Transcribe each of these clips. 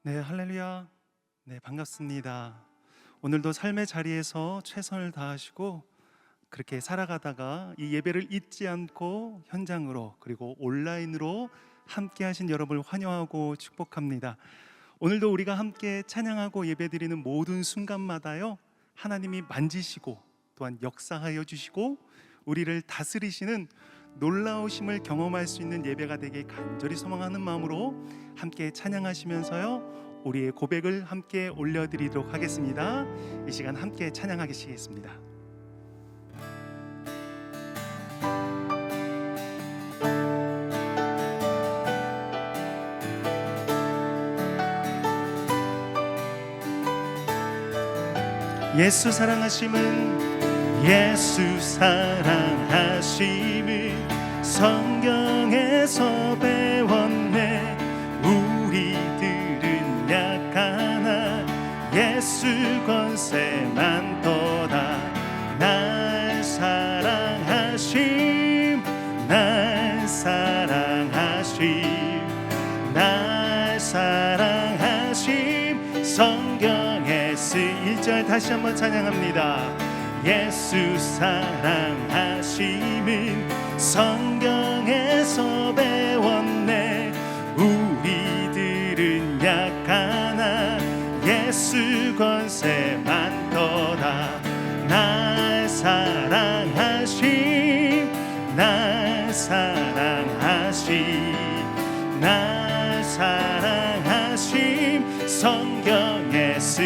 네, 할렐루야. 네, 반갑습니다. 오늘도 삶의 자리에서 최선을 다하시고 그렇게 살아가다가 이 예배를 잊지 않고 현장으로 그리고 온라인으로 함께 하신 여러분을 환영하고 축복합니다. 오늘도 우리가 함께 찬양하고 예배드리는 모든 순간마다요, 하나님이 만지시고 또한 역사하여 주시고 우리를 다스리시는 놀라우심을 경험할 수 있는 예배가 되길 간절히 소망하는 마음으로 함께 찬양하시면서요, 우리의 고백을 함께 올려드리도록 하겠습니다. 이 시간 함께 찬양하시겠습니다. 예수 사랑하심은 예수 사랑하심을 성경에서 배웠네. 우리들은 약하나 예수 권세만 도다. 날 사랑하심, 날 사랑하심, 날 사랑하심. 성경에서 1절 다시 한번 찬양합니다. 예수 사랑하심은 성경에서 배웠네. 우리들은 약하나 예수 권세만 도다. 날 사랑하심, 날 사랑하심, 날 사랑하심. 성경에서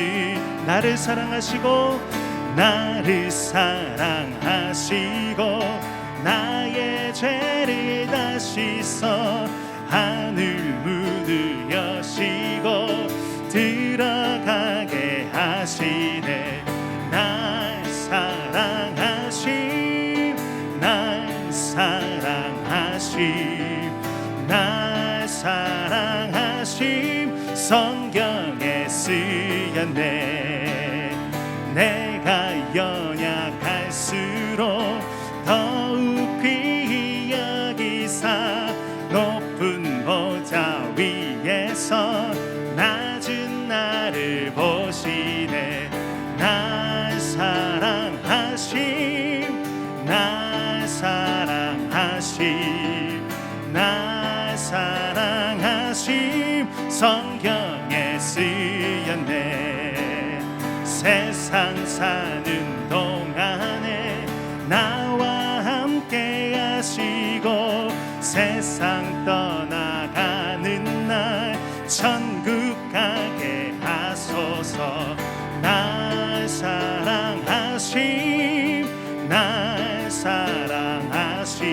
나를 사랑하시고 나를 사랑하시고 나의 죄를 다시 써 하늘 문을 여시고 들어가게 하시네. 날 사랑하심, 날 사랑하심, 날 사랑하심. 성경에 쓰였네. 내가 연약할수록 더욱 귀히 여기사 높은 보좌 위에서 낮은 나를 보시네. 날 사랑하심, 날 사랑하심, 날 사랑하심. 성경에 쓰였네. 세상 사는 동안에 나와 함께 하시고 세상 떠나가는 날 천국 가게 하소서. 날 사랑하심, 날 사랑하심,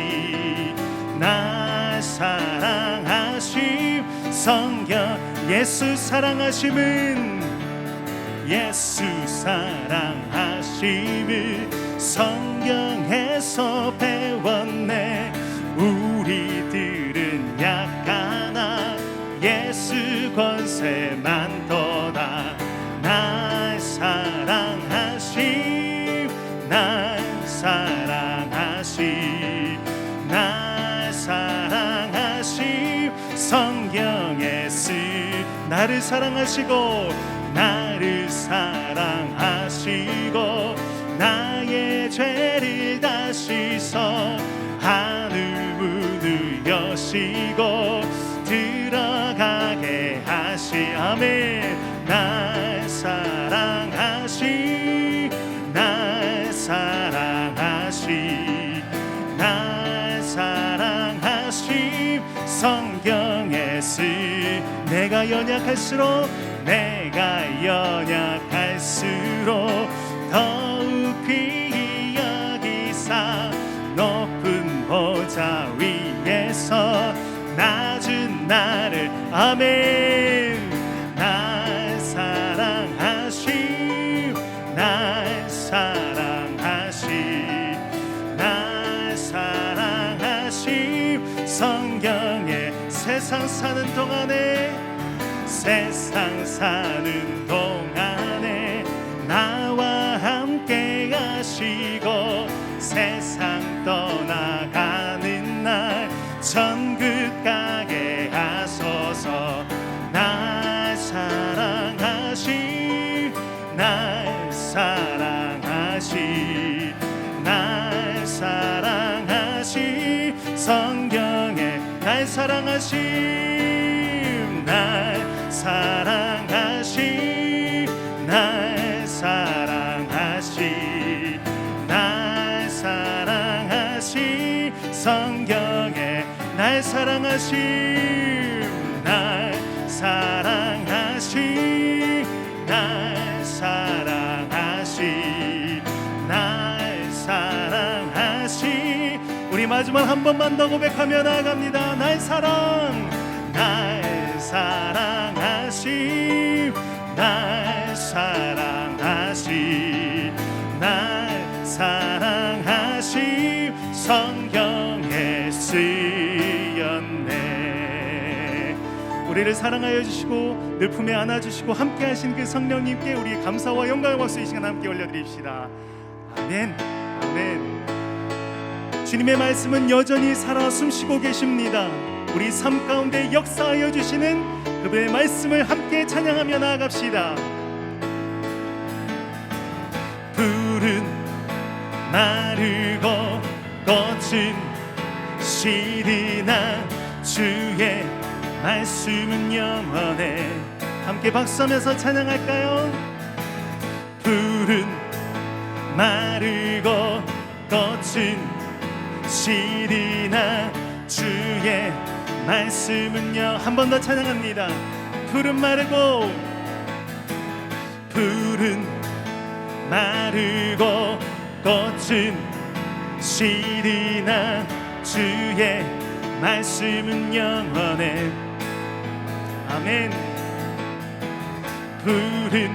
날 사랑하심. 성경 예수 사랑하심은 예수 사랑하심을 성경에서 배웠네. 우리들은 약하나 예수 권세만 도다. 날 사랑하심, 날 사랑하심, 날 사랑하심. 성경에 쓰 나를 사랑하시고 나를 사랑하시고 나의 죄를 다시 써 하늘 문을 여시고 들어가게 하시. 아멘. 날 사랑하시, 날 사랑하시, 날 사랑하시. 성경에 쓰 내가 연약할수록 내가 연약할수록 더욱 귀히 여기사 높은 보좌 위에서 낮은 나를. 아멘. 날 사랑하심, 날 사랑하심, 날 사랑하심. 성경에 세상 사는 동안에 세상 사는 동안에 나와 함께 하시고 세상 떠나가는 날 천국 가게 하소서. 날 사랑 사랑하심, 날 사랑하심, 날 사랑하심, 날 사랑하심. 성경에 날 사랑하심, 날 사랑하심, 날 사랑하심, 날 사랑하심. 우리 마지막 한 번만 더 고백하며 나아갑니다. 날 사랑하심, 날 사랑하심, 날 사랑하심. 성경에 쓰였네. 우리를 사랑하여 주시고 늘 품에 안아주시고 함께 하신 그 성령님께 우리 감사와 영광의 박수 이 시간 함께 올려드립시다. 아멘, 아멘. 주님의 말씀은 여전히 살아 숨쉬고 계십니다. 우리 삶 가운데 역사하여 주시는 그분의 말씀을 함께 찬양하며 나아갑시다. 푸른 마르고 꽃은 시리나 주의 말씀은 영원해. 함께 박수하면서 찬양할까요? 푸른 마르고 꽃은 시리나 주의 말씀은요. 한 번 더 찬양합니다. 푸른 마르고 꽃은 시리나 주의 말씀은 영원해. 아멘. 푸른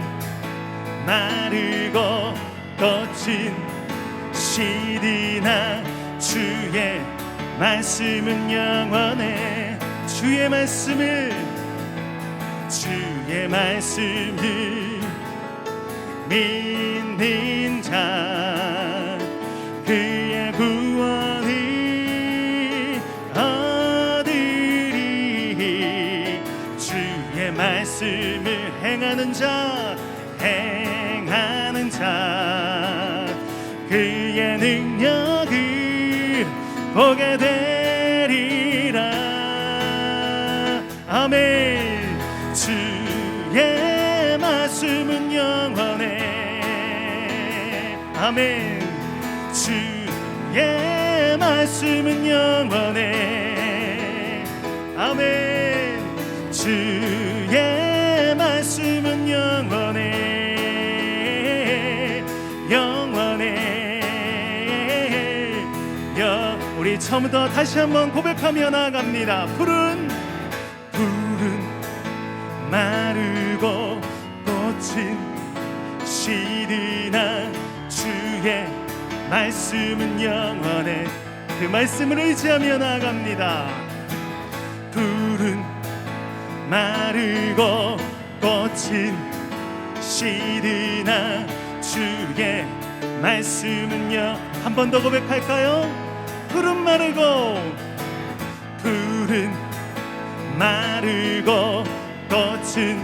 마르고 꽃은 시리나 주의 말씀은 영원해. 주의 말씀을 믿는 자 그의 구원이 얻으리. 주의 말씀을 행하는 자 그의 능력을 보게 되리라. 아멘. 주의 말씀은 영원해. 아멘. 주의 말씀은 영원해. 아멘. 주의 말씀은 영원해. 영원해. 우리 처음부터 다시 한번 고백하며 나아갑니다. 푸른 마르고 꽃은 시리나 주의 말씀은 영원해. 그 말씀을 의지하며 나아갑니다. 푸른 마르고 꽃은 시리나 주의 말씀은요. 한 번 더 고백할까요? 푸른 마르고 꽃은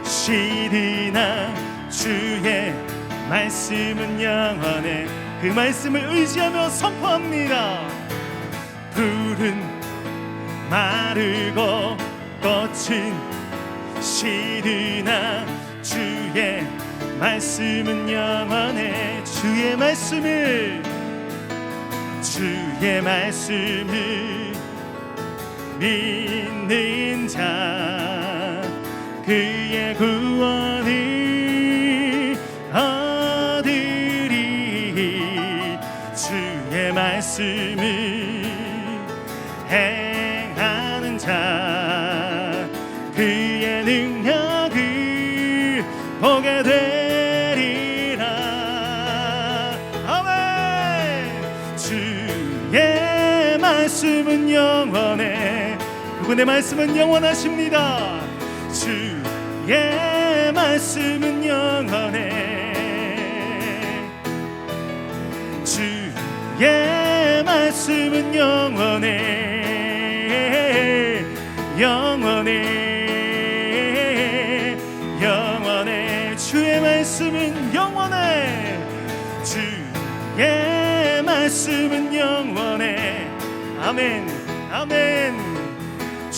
시리나 주의 말씀은 영원해. 그 말씀을 의지하며 선포합니다. 푸른 마르고 꽃은 시리나 주의 말씀은 영원해. 주의 말씀을 믿는 자 그의 구원이 얻으리. 주의 말씀을 행하는 자 그의 능력을 보게 되리라. 아멘. 주의 말씀은 영원해. 그분의 말씀은 영원하십니다. 주의 말씀은 영원해. 주의 말씀은 영원해. 영원해. 영원해. 주의 말씀은 영원해. 주의 말씀은 영원해. 아멘. 아멘.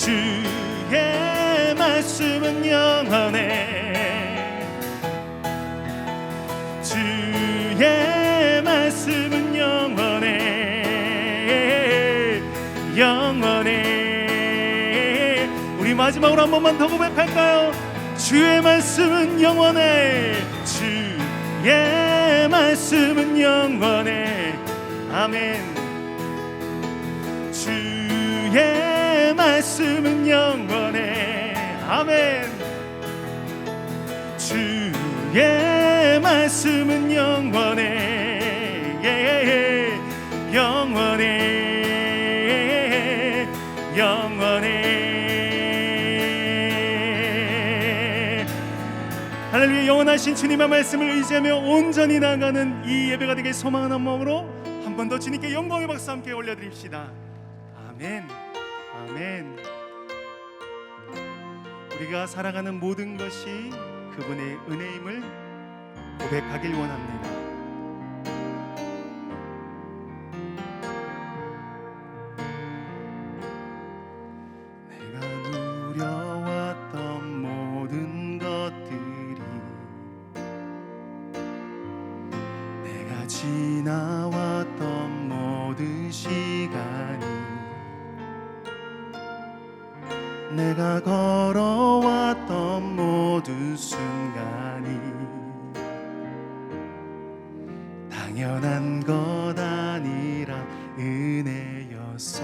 주의 말씀은 영원해 주의 말씀은 영원해 영원해. 우리 마지막으로 한 번만 더 고백할까요? 주의 말씀은 영원해 주의 말씀은 영원해. 아멘. 주의 말씀은 영원해. 아멘. 주의 말씀은 영원해. 예, 영원해 영원해. 할렐루야. 영원하신 주님의 말씀을 의지하며 온전히 나아가는 이 예배가 되길 소망하는 마음으로 한 번 더 주님께 영광의 박수 함께 올려드립시다. 아멘. 아멘. 우리가 살아가는 모든 것이 그분의 은혜임을 고백하길 원합니다. 내가 누려왔던 모든 것들이 내가 지나왔던 모든 시간이 내가 걸어왔던 모든 순간이 당연한 것 아니라 은혜였소.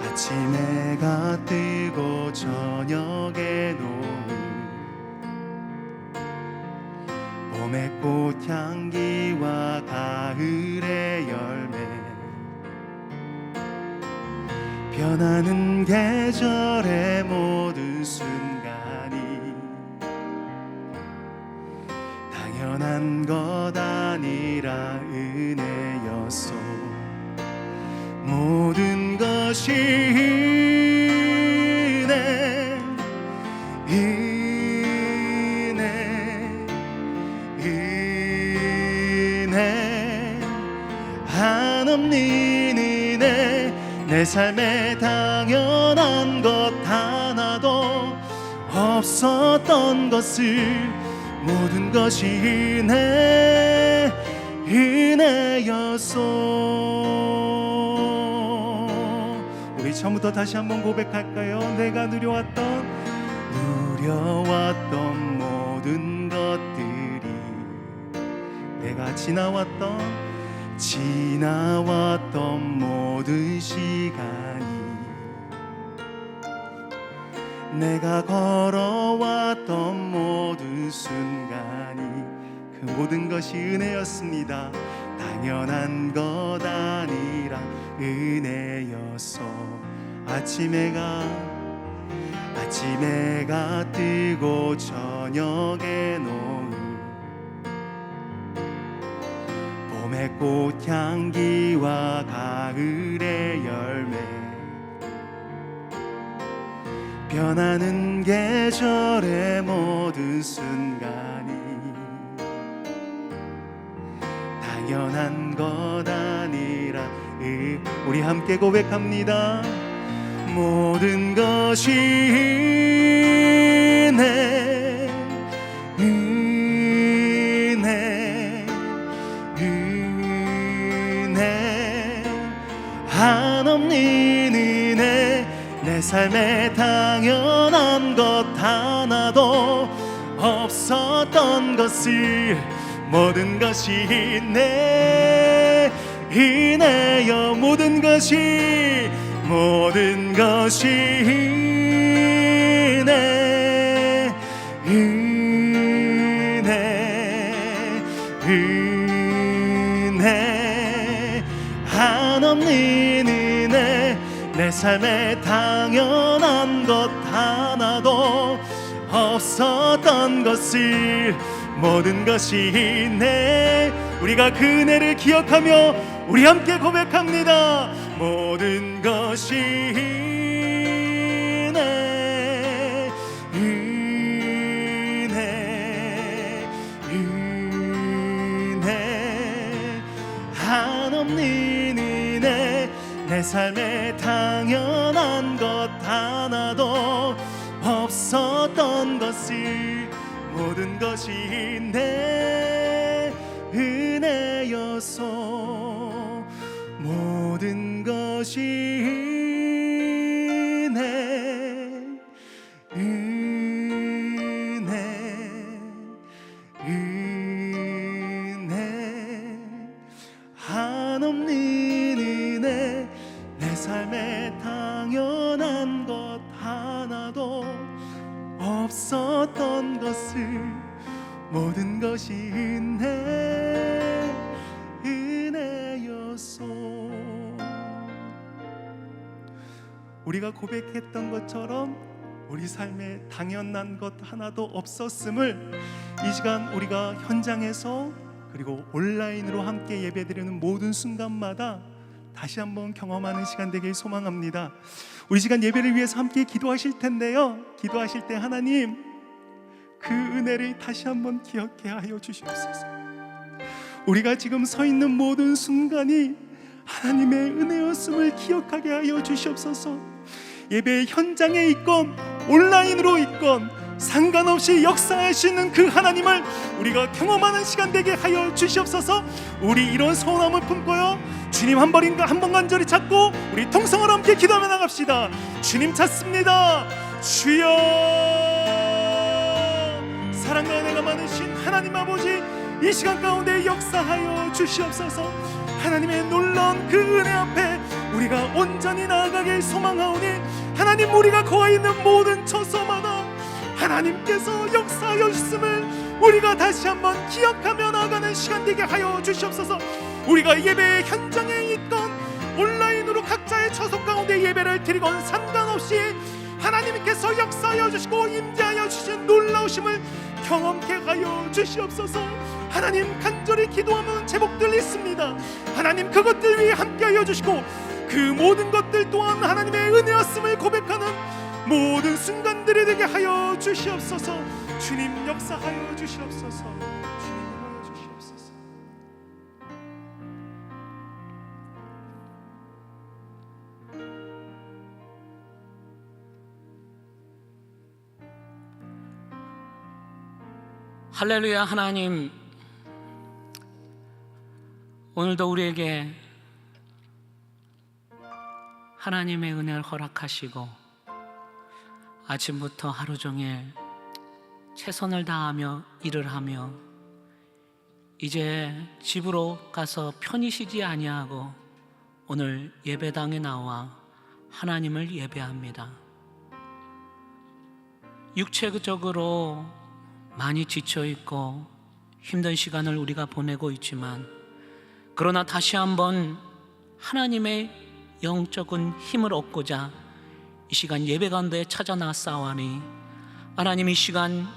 아침 해가 뜨고 저녁에 노을 봄의 꽃향기와 가을의 열매 변하는 계절의 모든 순간이 당연한 것 아니라 은혜였소. 모든 것이 은혜 은혜 한없는 은혜. 내 삶에 당연한 것 하나도 없었던 것을 모든 것이 은혜였소. 우리 처음부터 다시 한번 고백할까요? 내가 누려왔던 모든 것들이 내가 지나왔던 모든 시간이 내가 걸어왔던 모든 순간이 그 모든 것이 은혜였습니다. 당연한 것 아니라 은혜였소. 아침 해가 뜨고 저녁에 노을 봄의 꽃향기와 가을의 열매 변하는 계절의 모든 순간이 당연한 것 아니라 우리 함께 고백합니다. 모든 것이 은혜 한없는 은혜. 내 삶에 당연한 것 하나도 없었던 것을 모든 것이 은혜여. 모든 것이 은혜 한없는 은혜. 내 삶에 당연한 것 하나도 없었던 것을 모든 것이 은혜. 우리가 그 은혜를 기억하며 우리 함께 고백합니다. 모든 것이 은혜 한없는 은혜. 내 삶에 다 없었던 것을 모든 것이 내 은혜였소. 모든 것이 내 은혜 한없는 은혜. 내 삶에 당연한 것 하나도 없었던 것을 모든 것이 내 은혜였소. 우리가 고백했던 것처럼 우리 삶에 당연한 것 하나도 없었음을 이 시간 우리가 현장에서 그리고 온라인으로 함께 예배드리는 모든 순간마다 다시 한번 경험하는 시간 되길 소망합니다. 우리 시간 예배를 위해서 함께 기도하실 텐데요, 기도하실 때 하나님 그 은혜를 다시 한번 기억해 하여 주시옵소서. 우리가 지금 서 있는 모든 순간이 하나님의 은혜였음을 기억하게 하여 주시옵소서. 예배 현장에 있건 온라인으로 있건 상관없이 역사하시는 그 하나님을 우리가 경험하는 시간 되게 하여 주시옵소서. 우리 이런 소원함을 품고요, 주님 한 번 간절히 찾고 우리 통성으로 함께 기도하며 나갑시다. 주님 찾습니다. 주여, 사랑과 은혜가 많으신 하나님 아버지, 이 시간 가운데 역사하여 주시옵소서. 하나님의 놀라운 그 은혜 앞에 우리가 온전히 나아가길 소망하오니 하나님, 우리가 거해 있는 모든 처소마다 하나님께서 역사하여 주심을 우리가 다시 한번 기억하며 나아가는 시간 되게 하여 주시옵소서. 우리가 예배 현장에 있건 온라인으로 각자의 처소 가운데 예배를 드리건 상관없이 하나님께서 역사하여 주시고 임재하여 주신 놀라우심을 경험케 하여 주시옵소서. 하나님, 간절히 기도하면 제목들 있습니다. 하나님, 그것들 위해 함께하여 주시고 그 모든 것들 또한 하나님의 은혜였음을 고백하는 모든 순간들이 되게 하여 주시옵소서. 주님, 역사하여 주시옵소서. 주님, 임하여 주시옵소서. 할렐루야. 하나님, 오늘도 우리에게 하나님의 은혜를 허락하시고 아침부터 하루 종일 최선을 다하며 일을 하며 이제 집으로 가서 편히 쉬지 아니하고 오늘 예배당에 나와 하나님을 예배합니다. 육체적으로 많이 지쳐있고 힘든 시간을 우리가 보내고 있지만, 그러나 다시 한번 하나님의 영적인 힘을 얻고자 이 시간 예배 가운데 찾아 나왔사오니 하나님, 이 시간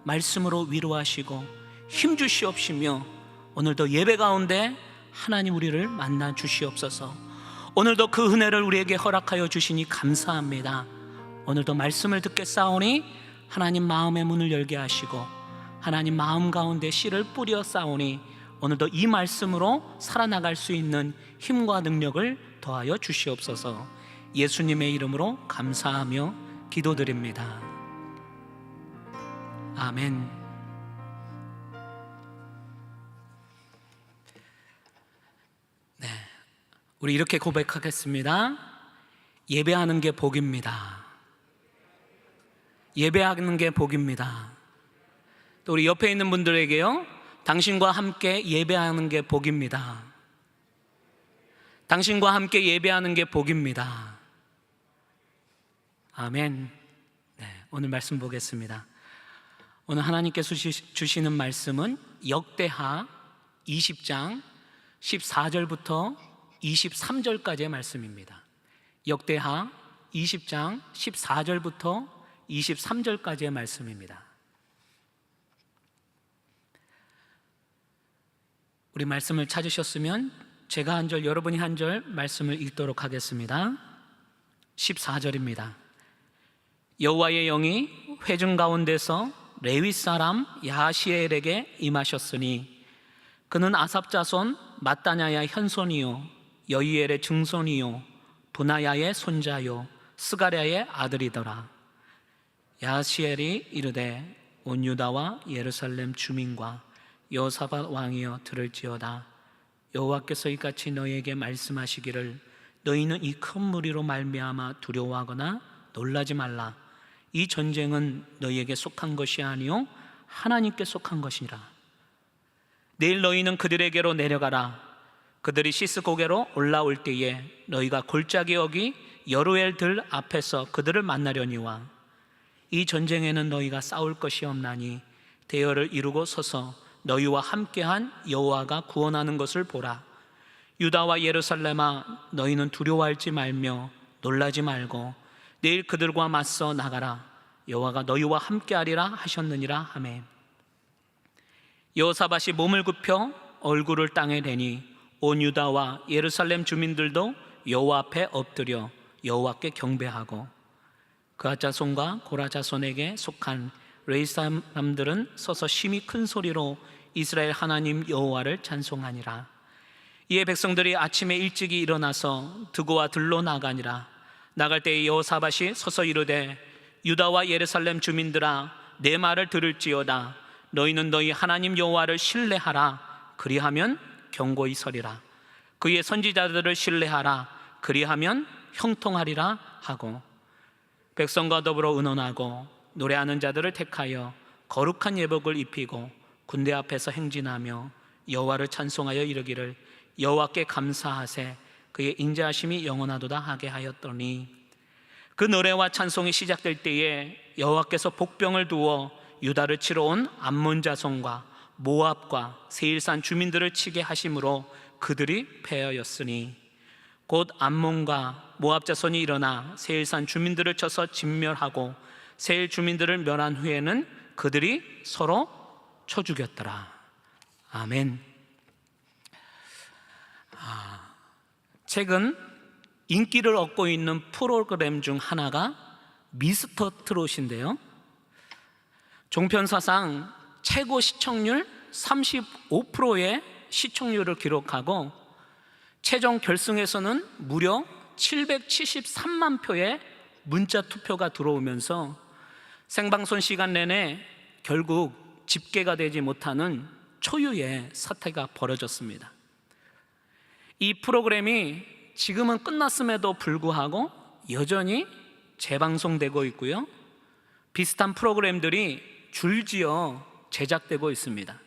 말씀으로 위로하시고 힘 주시옵시며 오늘도 예배 가운데 하나님 우리를 만나 주시옵소서. 오늘도 그 은혜를 우리에게 허락하여 주시니 감사합니다. 오늘도 말씀을 듣겠사오니 하나님 마음의 문을 열게 하시고 하나님 마음 가운데 씨를 뿌려 싸우니 오늘도 이 말씀으로 살아나갈 수 있는 힘과 능력을 더하여 주시옵소서. 예수님의 이름으로 감사하며 기도드립니다. 아멘. 네, 우리 이렇게 고백하겠습니다. 예배하는 게 복입니다. 예배하는 게 복입니다. 또 우리 옆에 있는 분들에게요, 당신과 함께 예배하는 게 복입니다. 당신과 함께 예배하는 게 복입니다. 아멘. 네, 오늘 말씀 보겠습니다. 오늘 하나님께서 주시는 말씀은 역대하 20장 14절부터 23절까지의 말씀입니다. 역대하 20장 14절부터 23절까지의 말씀입니다. 우리 말씀을 찾으셨으면 제가 한 절, 여러분이 한 절 말씀을 읽도록 하겠습니다. 14절입니다. 여호와의 영이 회중 가운데서 레위 사람 야하시엘에게 임하셨으니 그는 아삽 자손 마따냐의 현손이요 여이엘의 증손이요 분하야의 손자요 스가랴의 아들이더라. 야하시엘이 이르되 온 유다와 예루살렘 주민과 여호사밧 왕이여 들을지어다. 여호와께서 이같이 너희에게 말씀하시기를 너희는 이 큰 무리로 말미암아 두려워하거나 놀라지 말라. 이 전쟁은 너희에게 속한 것이 아니요 하나님께 속한 것이라. 내일 너희는 그들에게로 내려가라. 그들이 시스고개로 올라올 때에 너희가 골짜기 여기 여루엘 들 앞에서 그들을 만나려니와 이 전쟁에는 너희가 싸울 것이 없나니 대열을 이루고 서서 너희와 함께한 여호와가 구원하는 것을 보라. 유다와 예루살렘아 너희는 두려워하지 말며 놀라지 말고 내일 그들과 맞서 나가라. 여호와가 너희와 함께하리라 하셨느니라 하매 여호사밧이 몸을 굽혀 얼굴을 땅에 대니 온 유다와 예루살렘 주민들도 여호와 앞에 엎드려 여호와께 경배하고 그앗 자손과 고라 자손에게 속한 레위 사람들은 서서 심히 큰 소리로 이스라엘 하나님 여호와를 찬송하니라. 이에 백성들이 아침에 일찍이 일어나서 드고와 들로 나가니라. 나갈 때에 여호사밧이 서서 이르되 유다와 예루살렘 주민들아 내 말을 들을지어다. 너희는 너희 하나님 여호와를 신뢰하라. 그리하면 견고히 서리라. 그의 선지자들을 신뢰하라. 그리하면 형통하리라 하고 백성과 더불어 의논하고 노래하는 자들을 택하여 거룩한 예복을 입히고 군대 앞에서 행진하며 여호와를 찬송하여 이르기를 여호와께 감사하세 그의 인자하심이 영원하도다 하게 하였더니 그 노래와 찬송이 시작될 때에 여호와께서 복병을 두어 유다를 치러 온 암몬 자손과 모압과 세일산 주민들을 치게 하심으로 그들이 패하였으니 곧 암몬과 모압 자손이 일어나 세일산 주민들을 쳐서 진멸하고 세일 주민들을 멸한 후에는 그들이 서로 쳐 죽였더라. 아멘. 최근 인기를 얻고 있는 프로그램 중 하나가 미스터 트롯인데요, 종편사상 최고 시청률 35%의 시청률을 기록하고 최종 결승에서는 무려 773만 표의 문자 투표가 들어오면서 생방송 시간 내내 결국 집계가 되지 못하는 초유의 사태가 벌어졌습니다. 이 프로그램이 지금은 끝났음에도 불구하고 여전히 재방송되고 있고요, 비슷한 프로그램들이 줄지어 제작되고 있습니다.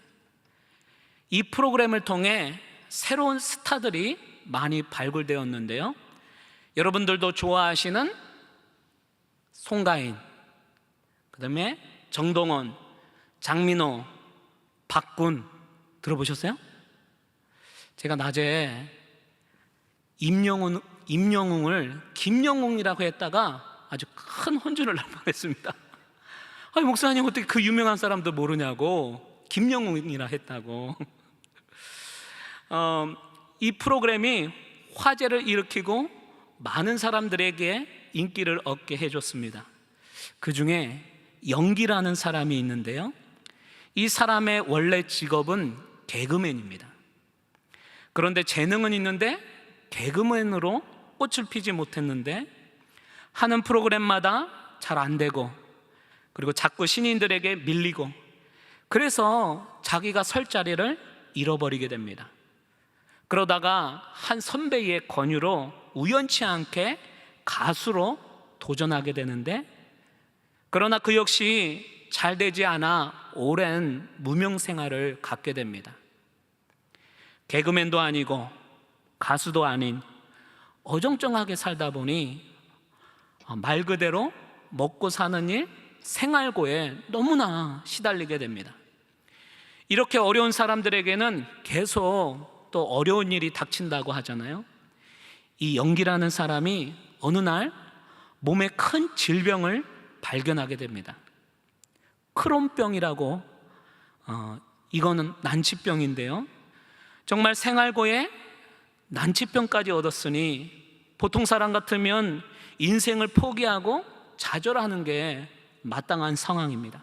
이 프로그램을 통해 새로운 스타들이 많이 발굴되었는데요, 여러분들도 좋아하시는 송가인, 그 다음에 정동원, 장민호, 박군 들어보셨어요? 제가 낮에 임영웅을 김영웅이라고 했다가 아주 큰 혼쭐을 날 뻔했습니다. 아니, 목사님 어떻게 그 유명한 사람도 모르냐고, 김영웅이라 했다고. 이 프로그램이 화제를 일으키고 많은 사람들에게 인기를 얻게 해줬습니다. 그 중에 영기라는 사람이 있는데요, 이 사람의 원래 직업은 개그맨입니다. 그런데 재능은 있는데 개그맨으로 꽃을 피지 못했는데 하는 프로그램마다 잘 안 되고, 그리고 자꾸 신인들에게 밀리고, 그래서 자기가 설 자리를 잃어버리게 됩니다. 그러다가 한 선배의 권유로 우연치 않게 가수로 도전하게 되는데, 그러나 그 역시 잘 되지 않아 오랜 무명 생활을 갖게 됩니다. 개그맨도 아니고 가수도 아닌 어정쩡하게 살다 보니 말 그대로 먹고 사는 일, 생활고에 너무나 시달리게 됩니다. 이렇게 어려운 사람들에게는 계속 또 어려운 일이 닥친다고 하잖아요. 이 영기라는 사람이 어느 날 몸에 큰 질병을 발견하게 됩니다. 크론병이라고, 이거는 난치병인데요, 정말 생활고에 난치병까지 얻었으니 보통 사람 같으면 인생을 포기하고 좌절하는 게 마땅한 상황입니다.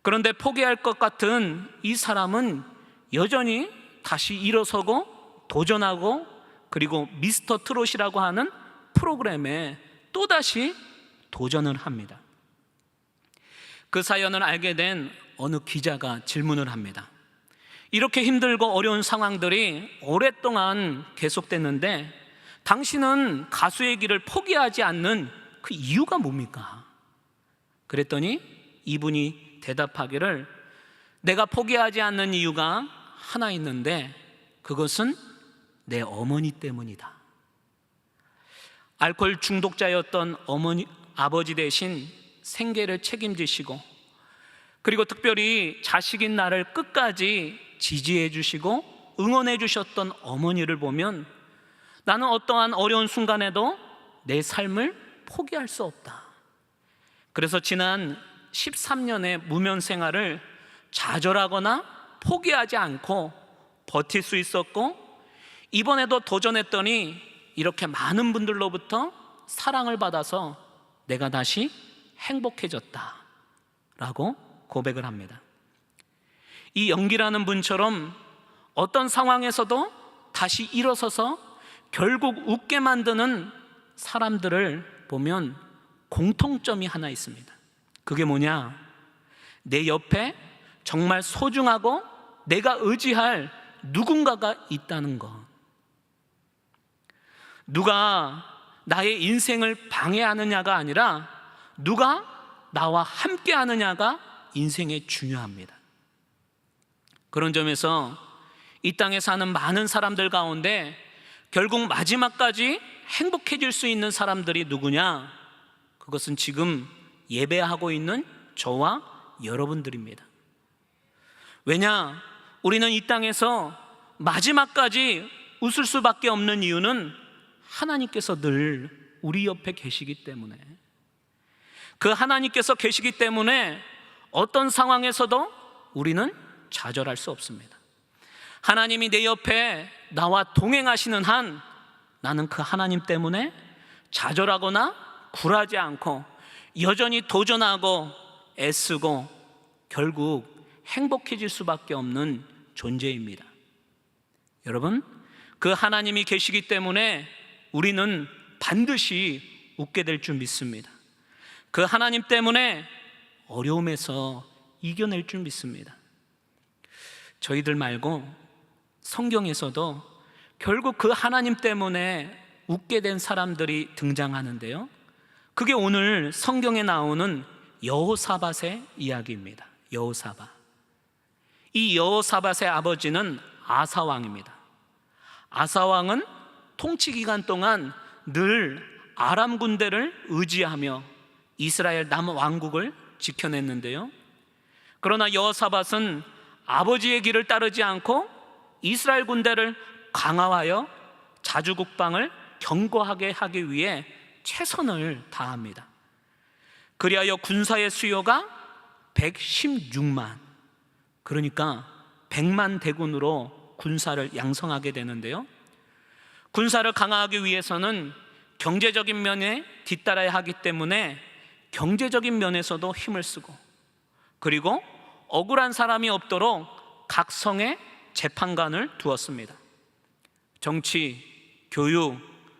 그런데 포기할 것 같은 이 사람은 여전히 다시 일어서고 도전하고, 그리고 미스터 트롯이라고 하는 프로그램에 또다시 도전을 합니다. 그 사연을 알게 된 어느 기자가 질문을 합니다. 이렇게 힘들고 어려운 상황들이 오랫동안 계속됐는데 당신은 가수의 길을 포기하지 않는 그 이유가 뭡니까? 그랬더니 이분이 대답하기를, 내가 포기하지 않는 이유가 하나 있는데 그것은 내 어머니 때문이다. 알코올 중독자였던 아버지 대신 생계를 책임지시고, 그리고 특별히 자식인 나를 끝까지 지지해 주시고 응원해 주셨던 어머니를 보면 나는 어떠한 어려운 순간에도 내 삶을 포기할 수 없다. 그래서 지난 13년의 무면 생활을 좌절하거나 포기하지 않고 버틸 수 있었고, 이번에도 도전했더니 이렇게 많은 분들로부터 사랑을 받아서 내가 다시 행복해졌다 라고 고백을 합니다. 이 연기라는 분처럼 어떤 상황에서도 다시 일어서서 결국 웃게 만드는 사람들을 보면 공통점이 하나 있습니다. 그게 뭐냐? 내 옆에 정말 소중하고 내가 의지할 누군가가 있다는 것. 누가 나의 인생을 방해하느냐가 아니라 누가 나와 함께 하느냐가 인생에 중요합니다. 그런 점에서 이 땅에 사는 많은 사람들 가운데 결국 마지막까지 행복해질 수 있는 사람들이 누구냐? 그것은 지금 예배하고 있는 저와 여러분들입니다. 왜냐? 우리는 이 땅에서 마지막까지 웃을 수밖에 없는 이유는 하나님께서 늘 우리 옆에 계시기 때문에, 그 하나님께서 계시기 때문에 어떤 상황에서도 우리는 좌절할 수 없습니다. 하나님이 내 옆에 나와 동행하시는 한 나는 그 하나님 때문에 좌절하거나 굴하지 않고 여전히 도전하고 애쓰고 결국 행복해질 수밖에 없는 존재입니다. 여러분, 그 하나님이 계시기 때문에 우리는 반드시 웃게 될 줄 믿습니다. 그 하나님 때문에 어려움에서 이겨낼 줄 믿습니다. 저희들 말고 성경에서도 결국 그 하나님 때문에 웃게 된 사람들이 등장하는데요, 그게 오늘 성경에 나오는 여호사밧의 이야기입니다. 여호사밧. 이 여호사밧의 아버지는 아사왕입니다. 아사왕은 통치 기간 동안 늘 아람 군대를 의지하며 이스라엘 남왕국을 지켜냈는데요, 그러나 여호사밧은 아버지의 길을 따르지 않고 이스라엘 군대를 강화하여 자주국방을 견고하게 하기 위해 최선을 다합니다. 그리하여 군사의 수요가 116만, 그러니까 100만 대군으로 군사를 양성하게 되는데요, 군사를 강화하기 위해서는 경제적인 면에 뒤따라야 하기 때문에 경제적인 면에서도 힘을 쓰고, 그리고 억울한 사람이 없도록 각 성에 재판관을 두었습니다. 정치, 교육,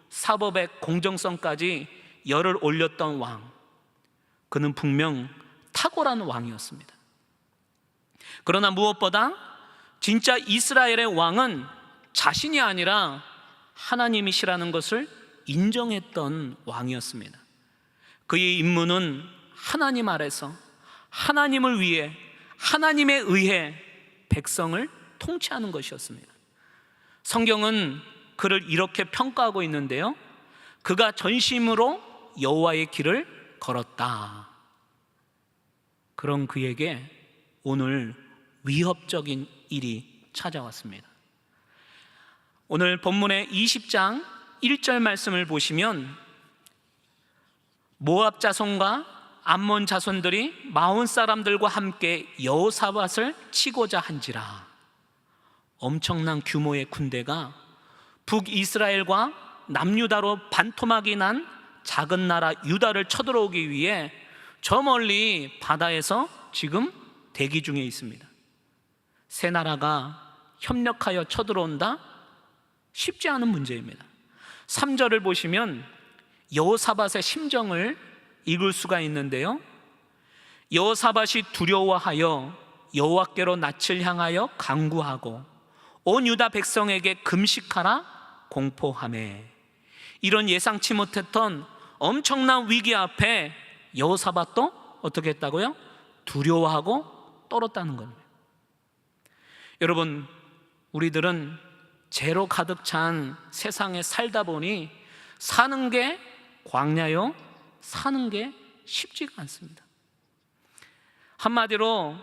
사법의 공정성까지 열을 올렸던 왕, 그는 분명 탁월한 왕이었습니다. 그러나 무엇보다 진짜 이스라엘의 왕은 자신이 아니라 하나님이시라는 것을 인정했던 왕이었습니다. 그의 임무는 하나님 아래서 하나님을 위해, 하나님에 의해 백성을 통치하는 것이었습니다. 성경은 그를 이렇게 평가하고 있는데요, 그가 전심으로 여호와의 길을 걸었다. 그런 그에게 오늘 위협적인 일이 찾아왔습니다. 오늘 본문의 20장 1절 말씀을 보시면 모압 자손과 암몬 자손들이 마온 사람들과 함께 여호사밧을 치고자 한지라. 엄청난 규모의 군대가 북이스라엘과 남유다로 반토막이 난 작은 나라 유다를 쳐들어오기 위해 저 멀리 바다에서 지금 대기 중에 있습니다. 세 나라가 협력하여 쳐들어온다? 쉽지 않은 문제입니다. 3절을 보시면 여호사밧의 심정을 읽을 수가 있는데요, 여호사밧이 두려워하여 여호와께로 낯을 향하여 간구하고 온 유다 백성에게 금식하라 공포하매. 이런 예상치 못했던 엄청난 위기 앞에 여호사밧도 어떻게 했다고요? 두려워하고 떨었다는 겁니다. 여러분, 우리들은 죄로 가득 찬 세상에 살다 보니 사는 게 광야요, 사는 게 쉽지가 않습니다. 한마디로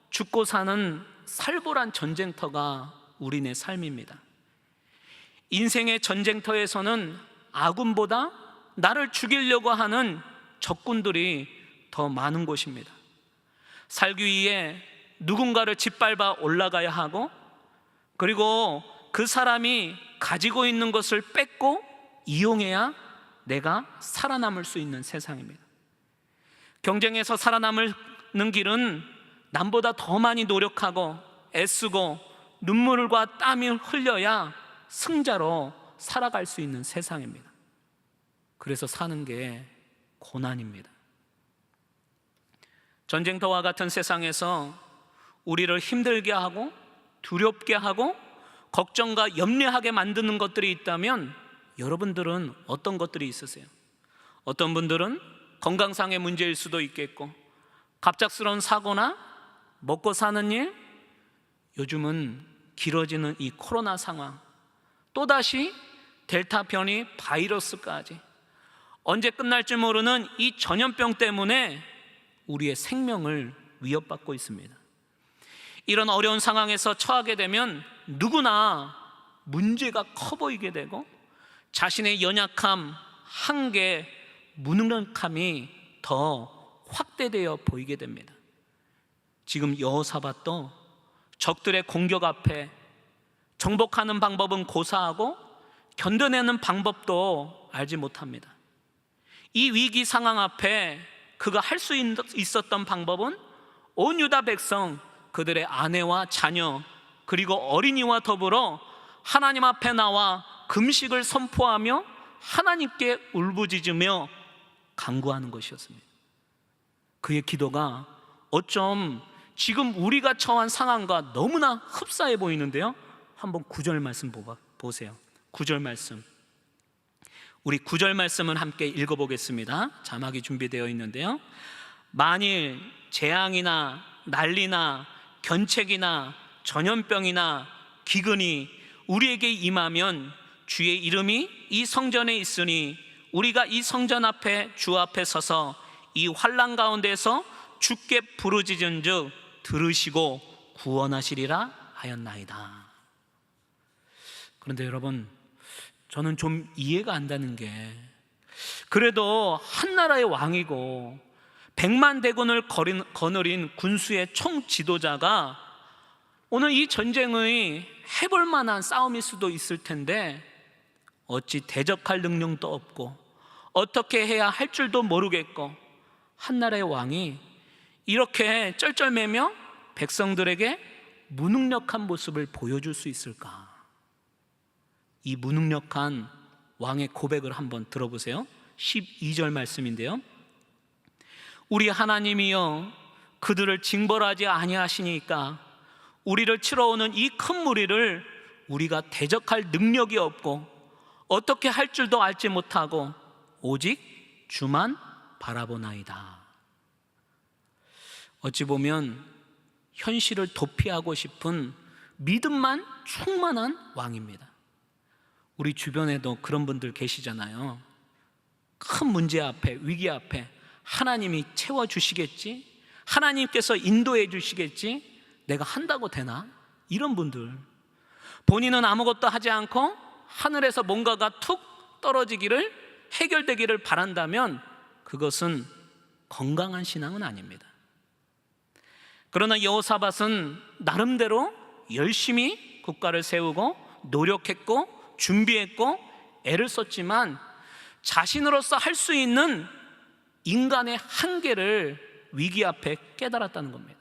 죽고 사는 살벌한 전쟁터가 우리네 삶입니다. 인생의 전쟁터에서는 아군보다 나를 죽이려고 하는 적군들이 더 많은 곳입니다. 살기 위해 누군가를 짓밟아 올라가야 하고, 그리고 그 사람이 가지고 있는 것을 뺏고 이용해야 내가 살아남을 수 있는 세상입니다. 경쟁에서 살아남는 길은 남보다 더 많이 노력하고 애쓰고 눈물과 땀이 흘려야 승자로 살아갈 수 있는 세상입니다. 그래서 사는 게 고난입니다. 전쟁터와 같은 세상에서 우리를 힘들게 하고 두렵게 하고 걱정과 염려하게 만드는 것들이 있다면 여러분들은 어떤 것들이 있으세요? 어떤 분들은 건강상의 문제일 수도 있겠고, 갑작스러운 사고나 먹고 사는 일, 요즘은 길어지는 이 코로나 상황, 또다시 델타 변이 바이러스까지, 언제 끝날지 모르는 이 전염병 때문에 우리의 생명을 위협받고 있습니다. 이런 어려운 상황에서 처하게 되면 누구나 문제가 커 보이게 되고 자신의 연약함, 한계, 무능력함이 더 확대되어 보이게 됩니다. 지금 여호사밧도 적들의 공격 앞에 정복하는 방법은 고사하고 견뎌내는 방법도 알지 못합니다. 이 위기 상황 앞에 그가 할 수 있었던 방법은 온 유다 백성, 그들의 아내와 자녀, 그리고 어린이와 더불어 하나님 앞에 나와 금식을 선포하며 하나님께 울부짖으며 간구하는 것이었습니다. 그의 기도가 어쩜 지금 우리가 처한 상황과 너무나 흡사해 보이는데요. 한번 9절 말씀 보세요. 9절 말씀, 우리 9절 말씀은 함께 읽어보겠습니다. 자막이 준비되어 있는데요. 만일 재앙이나 난리나 견책이나 전염병이나 기근이 우리에게 임하면 주의 이름이 이 성전에 있으니 우리가 이 성전 앞에 주 앞에 서서 이 환난 가운데서 주께 부르짖은즉 들으시고 구원하시리라 하였나이다. 그런데 여러분, 저는 좀 이해가 안 가는 게, 그래도 한 나라의 왕이고 100만 대군을 거느린 군수의 총 지도자가 오늘 이 전쟁의 해볼 만한 싸움일 수도 있을 텐데 어찌 대적할 능력도 없고 어떻게 해야 할 줄도 모르겠고 한 나라의 왕이 이렇게 쩔쩔매며 백성들에게 무능력한 모습을 보여줄 수 있을까? 이 무능력한 왕의 고백을 한번 들어보세요. 12절 말씀인데요. 우리 하나님이여 그들을 징벌하지 아니하시니까 우리를 치러오는 이 큰 무리를 우리가 대적할 능력이 없고 어떻게 할 줄도 알지 못하고 오직 주만 바라보나이다. 어찌 보면 현실을 도피하고 싶은 믿음만 충만한 왕입니다. 우리 주변에도 그런 분들 계시잖아요. 큰 문제 앞에, 위기 앞에 하나님이 채워주시겠지, 하나님께서 인도해 주시겠지, 내가 한다고 되나? 이런 분들, 본인은 아무것도 하지 않고 하늘에서 뭔가가 툭 떨어지기를, 해결되기를 바란다면 그것은 건강한 신앙은 아닙니다. 그러나 여호사밧은 나름대로 열심히 국가를 세우고 노력했고 준비했고 애를 썼지만 자신으로서 할 수 있는 인간의 한계를 위기 앞에 깨달았다는 겁니다.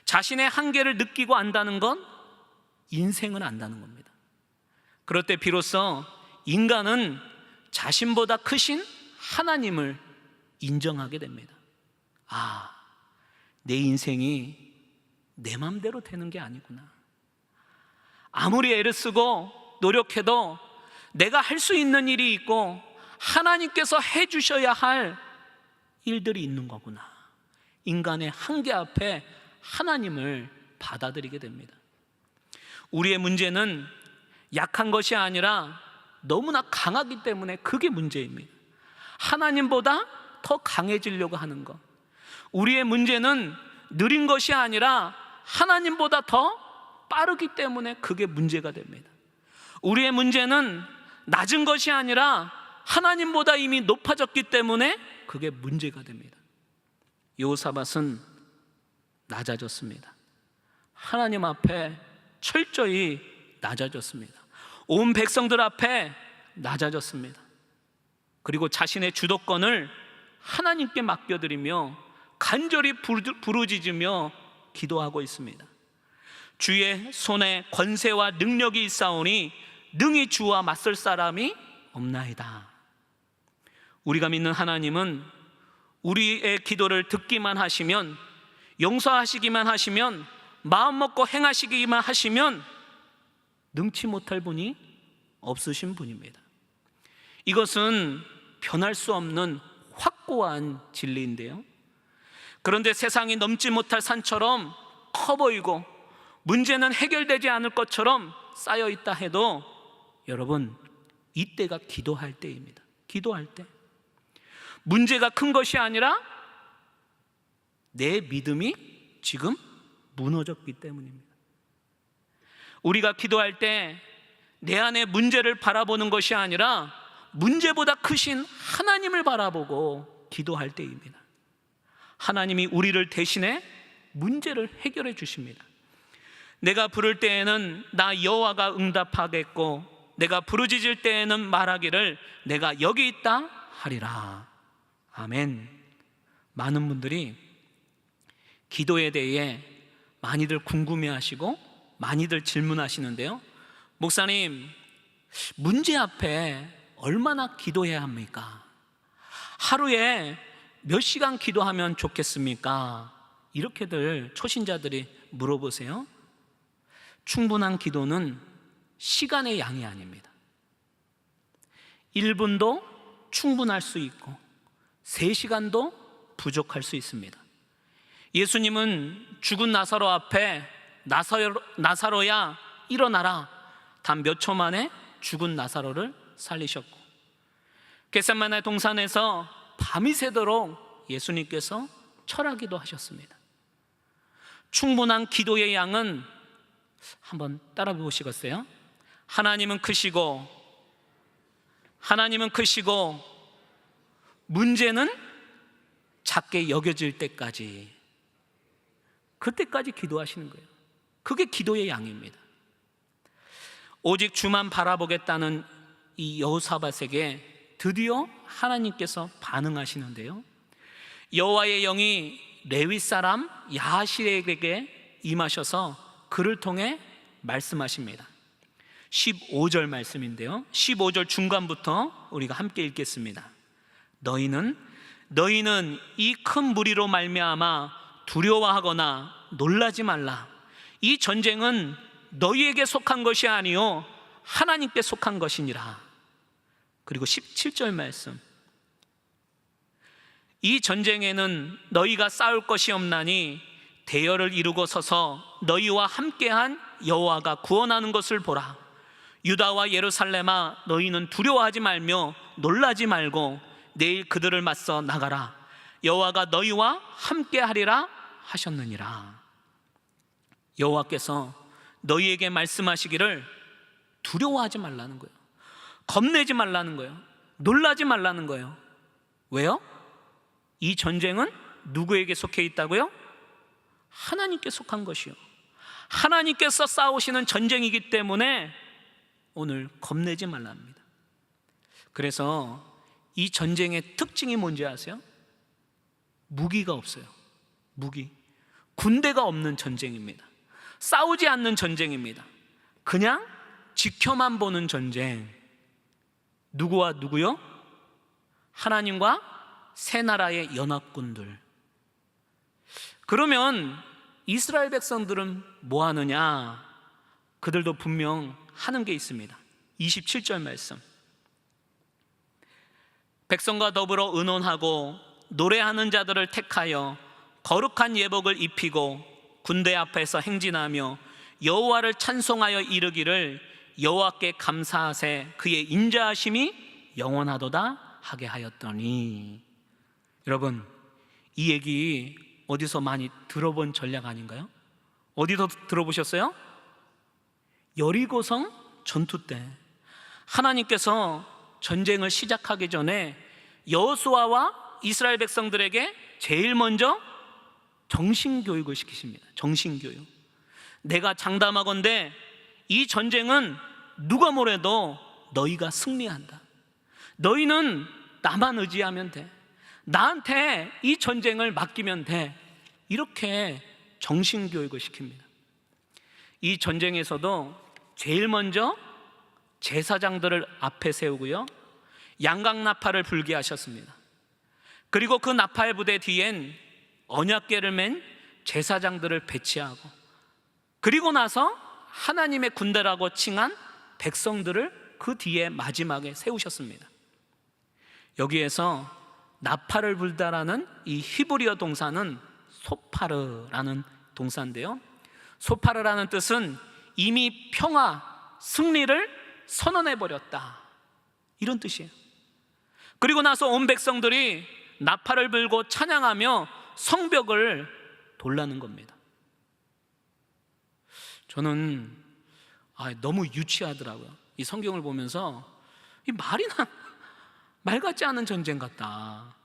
자신의 한계를 느끼고 안다는 건 인생을 안다는 겁니다. 그럴 때 비로소 인간은 자신보다 크신 하나님을 인정하게 됩니다. 아, 내 인생이 내 맘대로 되는 게 아니구나. 아무리 애를 쓰고 노력해도 내가 할 수 있는 일이 있고 하나님께서 해주셔야 할 일들이 있는 거구나. 인간의 한계 앞에 하나님을 받아들이게 됩니다. 우리의 문제는 약한 것이 아니라 너무나 강하기 때문에 그게 문제입니다. 하나님보다 더 강해지려고 하는 것. 우리의 문제는 느린 것이 아니라 하나님보다 더 빠르기 때문에 그게 문제가 됩니다. 우리의 문제는 낮은 것이 아니라 하나님보다 이미 높아졌기 때문에 그게 문제가 됩니다. 여호사밧은 낮아졌습니다. 하나님 앞에 철저히 낮아졌습니다. 온 백성들 앞에 낮아졌습니다. 그리고 자신의 주도권을 하나님께 맡겨드리며 간절히 부르짖으며 기도하고 있습니다. 주의 손에 권세와 능력이 있사오니 능히 주와 맞설 사람이 없나이다. 우리가 믿는 하나님은 우리의 기도를 듣기만 하시면, 용서하시기만 하시면, 마음 먹고 행하시기만 하시면 능치 못할 분이 없으신 분입니다. 이것은 변할 수 없는 확고한 진리인데요. 그런데 세상이 넘지 못할 산처럼 커 보이고 문제는 해결되지 않을 것처럼 쌓여 있다 해도 여러분, 이때가 기도할 때입니다. 기도할 때 문제가 큰 것이 아니라 내 믿음이 지금 무너졌기 때문입니다. 우리가 기도할 때 내 안에 문제를 바라보는 것이 아니라 문제보다 크신 하나님을 바라보고 기도할 때입니다. 하나님이 우리를 대신해 문제를 해결해 주십니다. 내가 부를 때에는 나 여호와가 응답하겠고 내가 부르짖을 때에는 말하기를 내가 여기 있다 하리라. 아멘. 많은 분들이 기도에 대해 많이들 궁금해하시고 많이들 질문하시는데요. 목사님, 문제 앞에 얼마나 기도해야 합니까? 하루에 몇 시간 기도하면 좋겠습니까? 이렇게들 초신자들이 물어보세요. 충분한 기도는 시간의 양이 아닙니다. 1분도 충분할 수 있고 3시간도 부족할 수 있습니다. 예수님은 죽은 나사로 앞에 나사로야 일어나라, 단 몇 초 만에 죽은 나사로를 살리셨고, 겟세마네 동산에서 밤이 새도록 예수님께서 철하기도 하셨습니다. 충분한 기도의 양은 한번 따라 보시겠어요? 하나님은 크시고 문제는 작게 여겨질 때까지, 그때까지 기도하시는 거예요. 그게 기도의 양입니다. 오직 주만 바라보겠다는 이 여호사밧에게 드디어 하나님께서 반응하시는데요. 여호와의 영이 레위 사람 야하실에게 임하셔서 그를 통해 말씀하십니다. 15절 말씀인데요, 15절 중간부터 우리가 함께 읽겠습니다. 너희는 이 큰 무리로 말미암아 두려워하거나 놀라지 말라. 이 전쟁은 너희에게 속한 것이 아니요 하나님께 속한 것이니라. 그리고 17절 말씀, 이 전쟁에는 너희가 싸울 것이 없나니 대열을 이루고 서서 너희와 함께한 여호와가 구원하는 것을 보라. 유다와 예루살렘아, 너희는 두려워하지 말며 놀라지 말고 내일 그들을 맞서 나가라. 여호와가 너희와 함께하리라 하셨느니라. 여호와께서 너희에게 말씀하시기를 두려워하지 말라는 거예요. 겁내지 말라는 거예요. 놀라지 말라는 거예요. 왜요? 이 전쟁은 누구에게 속해 있다고요? 하나님께 속한 것이요, 하나님께서 싸우시는 전쟁이기 때문에 오늘 겁내지 말랍니다. 그래서 이 전쟁의 특징이 뭔지 아세요? 무기가 없어요. 군대가 없는 전쟁입니다. 싸우지 않는 전쟁입니다. 그냥 지켜만 보는 전쟁. 누구와 누구요? 하나님과 세 나라의 연합군들. 그러면 이스라엘 백성들은 뭐 하느냐? 그들도 분명 하는 게 있습니다. 27절 말씀. 백성과 더불어 의논하고 노래하는 자들을 택하여 거룩한 예복을 입히고 군대 앞에서 행진하며 여호와를 찬송하여 이르기를 여호와께 감사하세 그의 인자하심이 영원하도다 하게 하였더니. 여러분, 이 얘기 어디서 많이 들어본 전략 아닌가요? 어디서 들어보셨어요? 여리고성 전투 때 하나님께서 전쟁을 시작하기 전에 여호수아와 이스라엘 백성들에게 제일 먼저 정신교육을 시키십니다. 정신교육. 내가 장담하건대 이 전쟁은 누가 뭐래도 너희가 승리한다. 너희는 나만 의지하면 돼. 나한테 이 전쟁을 맡기면 돼. 이렇게 정신교육을 시킵니다. 이 전쟁에서도 제일 먼저 제사장들을 앞에 세우고요, 양강나팔을 불게 하셨습니다. 그리고 그 나팔 부대 뒤엔 언약궤를 맨 제사장들을 배치하고, 그리고 나서 하나님의 군대라고 칭한 백성들을 그 뒤에 마지막에 세우셨습니다. 여기에서 나팔을 불다라는 이 히브리어 동사는 소파르라는 동사인데요, 소파르라는 뜻은 이미 평화, 승리를 선언해버렸다, 이런 뜻이에요. 그리고 나서 온 백성들이 나팔을 불고 찬양하며 성벽을 돌라는 겁니다. 저는 너무 유치하더라고요. 이 성경을 보면서 이 말 같지 않은 전쟁 같다.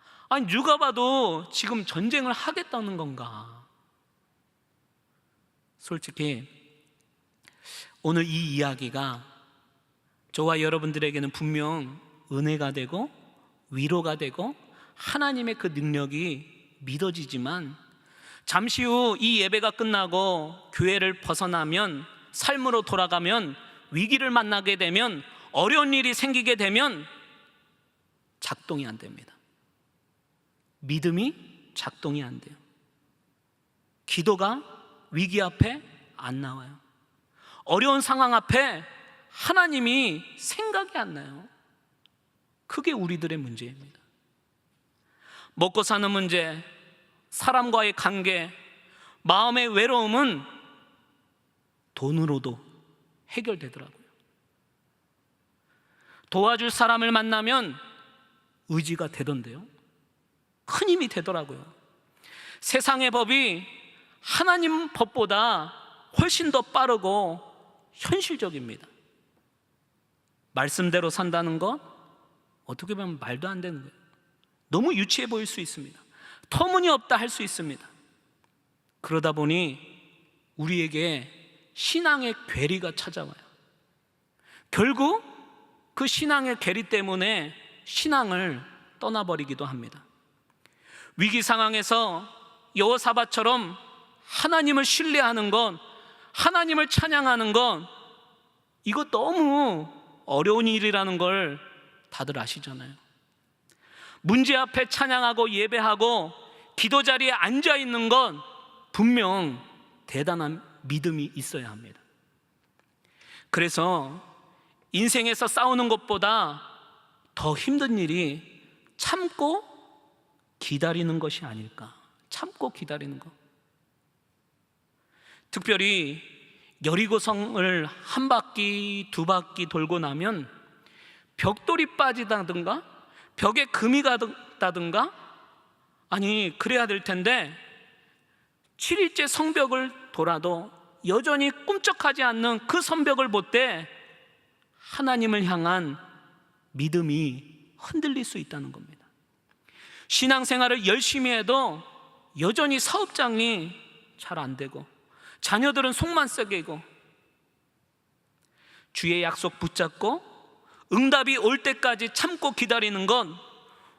누가 봐도 지금 전쟁을 하겠다는 건가? 솔직히 오늘 이 이야기가 저와 여러분들에게는 분명 은혜가 되고 위로가 되고 하나님의 그 능력이 믿어지지만, 잠시 후 이 예배가 끝나고 교회를 벗어나면, 삶으로 돌아가면, 위기를 만나게 되면, 어려운 일이 생기게 되면 작동이 안 됩니다. 믿음이 작동이 안 돼요. 기도가 위기 앞에 안 나와요. 어려운 상황 앞에 하나님이 생각이 안 나요. 그게 우리들의 문제입니다. 먹고 사는 문제, 사람과의 관계, 마음의 외로움은 돈으로도 해결되더라고요. 도와줄 사람을 만나면 의지가 되던데요, 큰 힘이 되더라고요. 세상의 법이 하나님 법보다 훨씬 더 빠르고 현실적입니다. 말씀대로 산다는 것, 어떻게 보면 말도 안 되는 거예요. 너무 유치해 보일 수 있습니다. 터무니없다 할 수 있습니다. 그러다 보니 우리에게 신앙의 괴리가 찾아와요. 결국 그 신앙의 괴리 때문에 신앙을 떠나버리기도 합니다. 위기 상황에서 여호사밧처럼 하나님을 신뢰하는 건, 하나님을 찬양하는 건, 이거 너무 어려운 일이라는 걸 다들 아시잖아요. 문제 앞에 찬양하고 예배하고 기도 자리에 앉아 있는 건 분명 대단한 믿음이 있어야 합니다. 그래서 인생에서 싸우는 것보다 더 힘든 일이 참고 기다리는 것이 아닐까. 참고 기다리는 것. 특별히 여리고성을 한 바퀴, 두 바퀴 돌고 나면 벽돌이 빠지다든가 벽에 금이 가다든가, 그래야 될 텐데 7일째 성벽을 돌아도 여전히 꿈쩍하지 않는 그 성벽을 볼 때 하나님을 향한 믿음이 흔들릴 수 있다는 겁니다. 신앙생활을 열심히 해도 여전히 사업장이 잘 안 되고 자녀들은 속만 썩이고, 주의 약속 붙잡고 응답이 올 때까지 참고 기다리는 건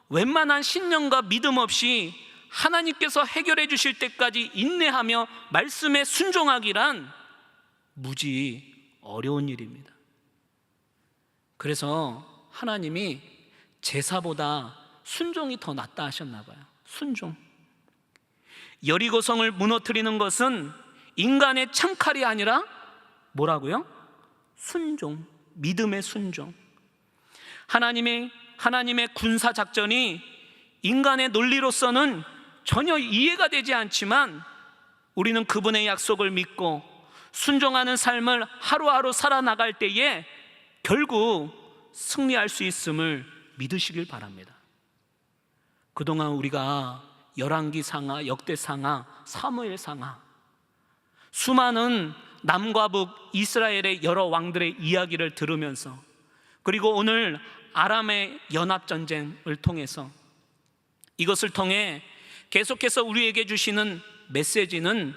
웬만한 신념과 믿음 없이 하나님께서 해결해 주실 때까지 인내하며 말씀에 순종하기란 무지 어려운 일입니다. 그래서 하나님이 제사보다 순종이 더 낫다 하셨나 봐요. 순종. 여리고성을 무너뜨리는 것은 인간의 창칼이 아니라 뭐라고요? 순종, 믿음의 순종. 하나님의 군사 작전이 인간의 논리로서는 전혀 이해가 되지 않지만 우리는 그분의 약속을 믿고 순종하는 삶을 하루하루 살아나갈 때에 결국 승리할 수 있음을 믿으시길 바랍니다. 그동안 우리가 열왕기상하, 역대상하, 사무엘상하, 수많은 남과 북 이스라엘의 여러 왕들의 이야기를 들으면서, 그리고 오늘 아람의 연합전쟁을 통해서, 이것을 통해 계속해서 우리에게 주시는 메시지는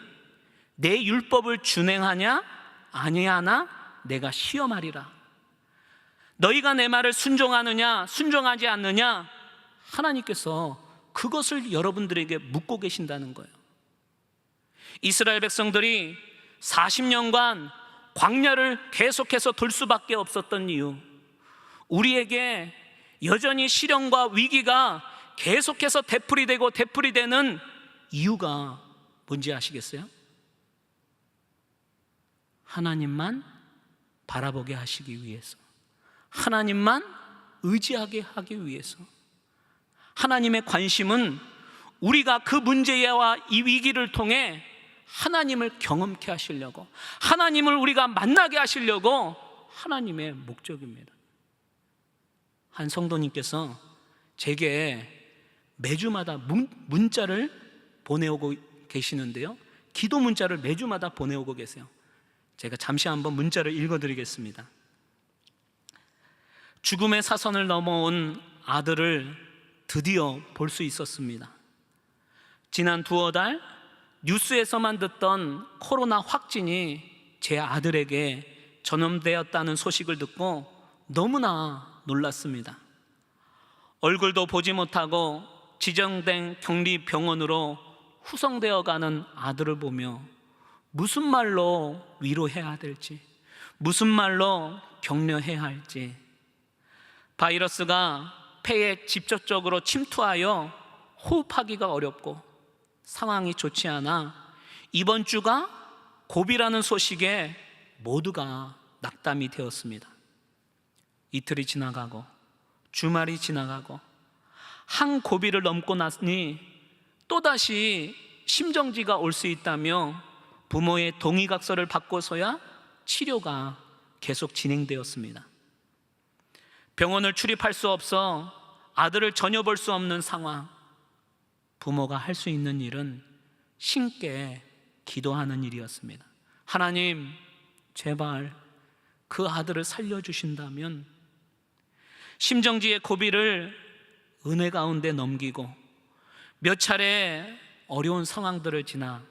내 율법을 준행하냐 아니하나 내가 시험하리라. 너희가 내 말을 순종하느냐 순종하지 않느냐, 하나님께서 그것을 여러분들에게 묻고 계신다는 거예요. 이스라엘 백성들이 40년간 광야를 계속해서 돌 수밖에 없었던 이유, 우리에게 여전히 시련과 위기가 계속해서 되풀이되는 이유가 뭔지 아시겠어요? 하나님만 바라보게 하시기 위해서, 하나님만 의지하게 하기 위해서. 하나님의 관심은 우리가 그 문제와 이 위기를 통해 하나님을 경험케 하시려고, 하나님을 우리가 만나게 하시려고 하나님의 목적입니다. 한 성도님께서 제게 매주마다 문자를 보내오고 계시는데요, 기도 문자를 매주마다 보내오고 계세요. 제가 잠시 한번 문자를 읽어드리겠습니다. 죽음의 사선을 넘어온 아들을 드디어 볼 수 있었습니다. 지난 두어 달 뉴스에서만 듣던 코로나 확진이 제 아들에게 전염되었다는 소식을 듣고 너무나 놀랐습니다. 얼굴도 보지 못하고 지정된 격리병원으로 후송되어 가는 아들을 보며 무슨 말로 위로해야 될지, 무슨 말로 격려해야 할지, 바이러스가 폐에 직접적으로 침투하여 호흡하기가 어렵고 상황이 좋지 않아 이번 주가 고비라는 소식에 모두가 낙담이 되었습니다. 이틀이 지나가고 주말이 지나가고 한 고비를 넘고 나니 또다시 심정지가 올 수 있다며 부모의 동의각서를 받고서야 치료가 계속 진행되었습니다. 병원을 출입할 수 없어 아들을 전혀 볼 수 없는 상황. 부모가 할 수 있는 일은 신께 기도하는 일이었습니다. 하나님, 제발 그 아들을 살려주신다면. 심정지의 고비를 은혜 가운데 넘기고 몇 차례 어려운 상황들을 지나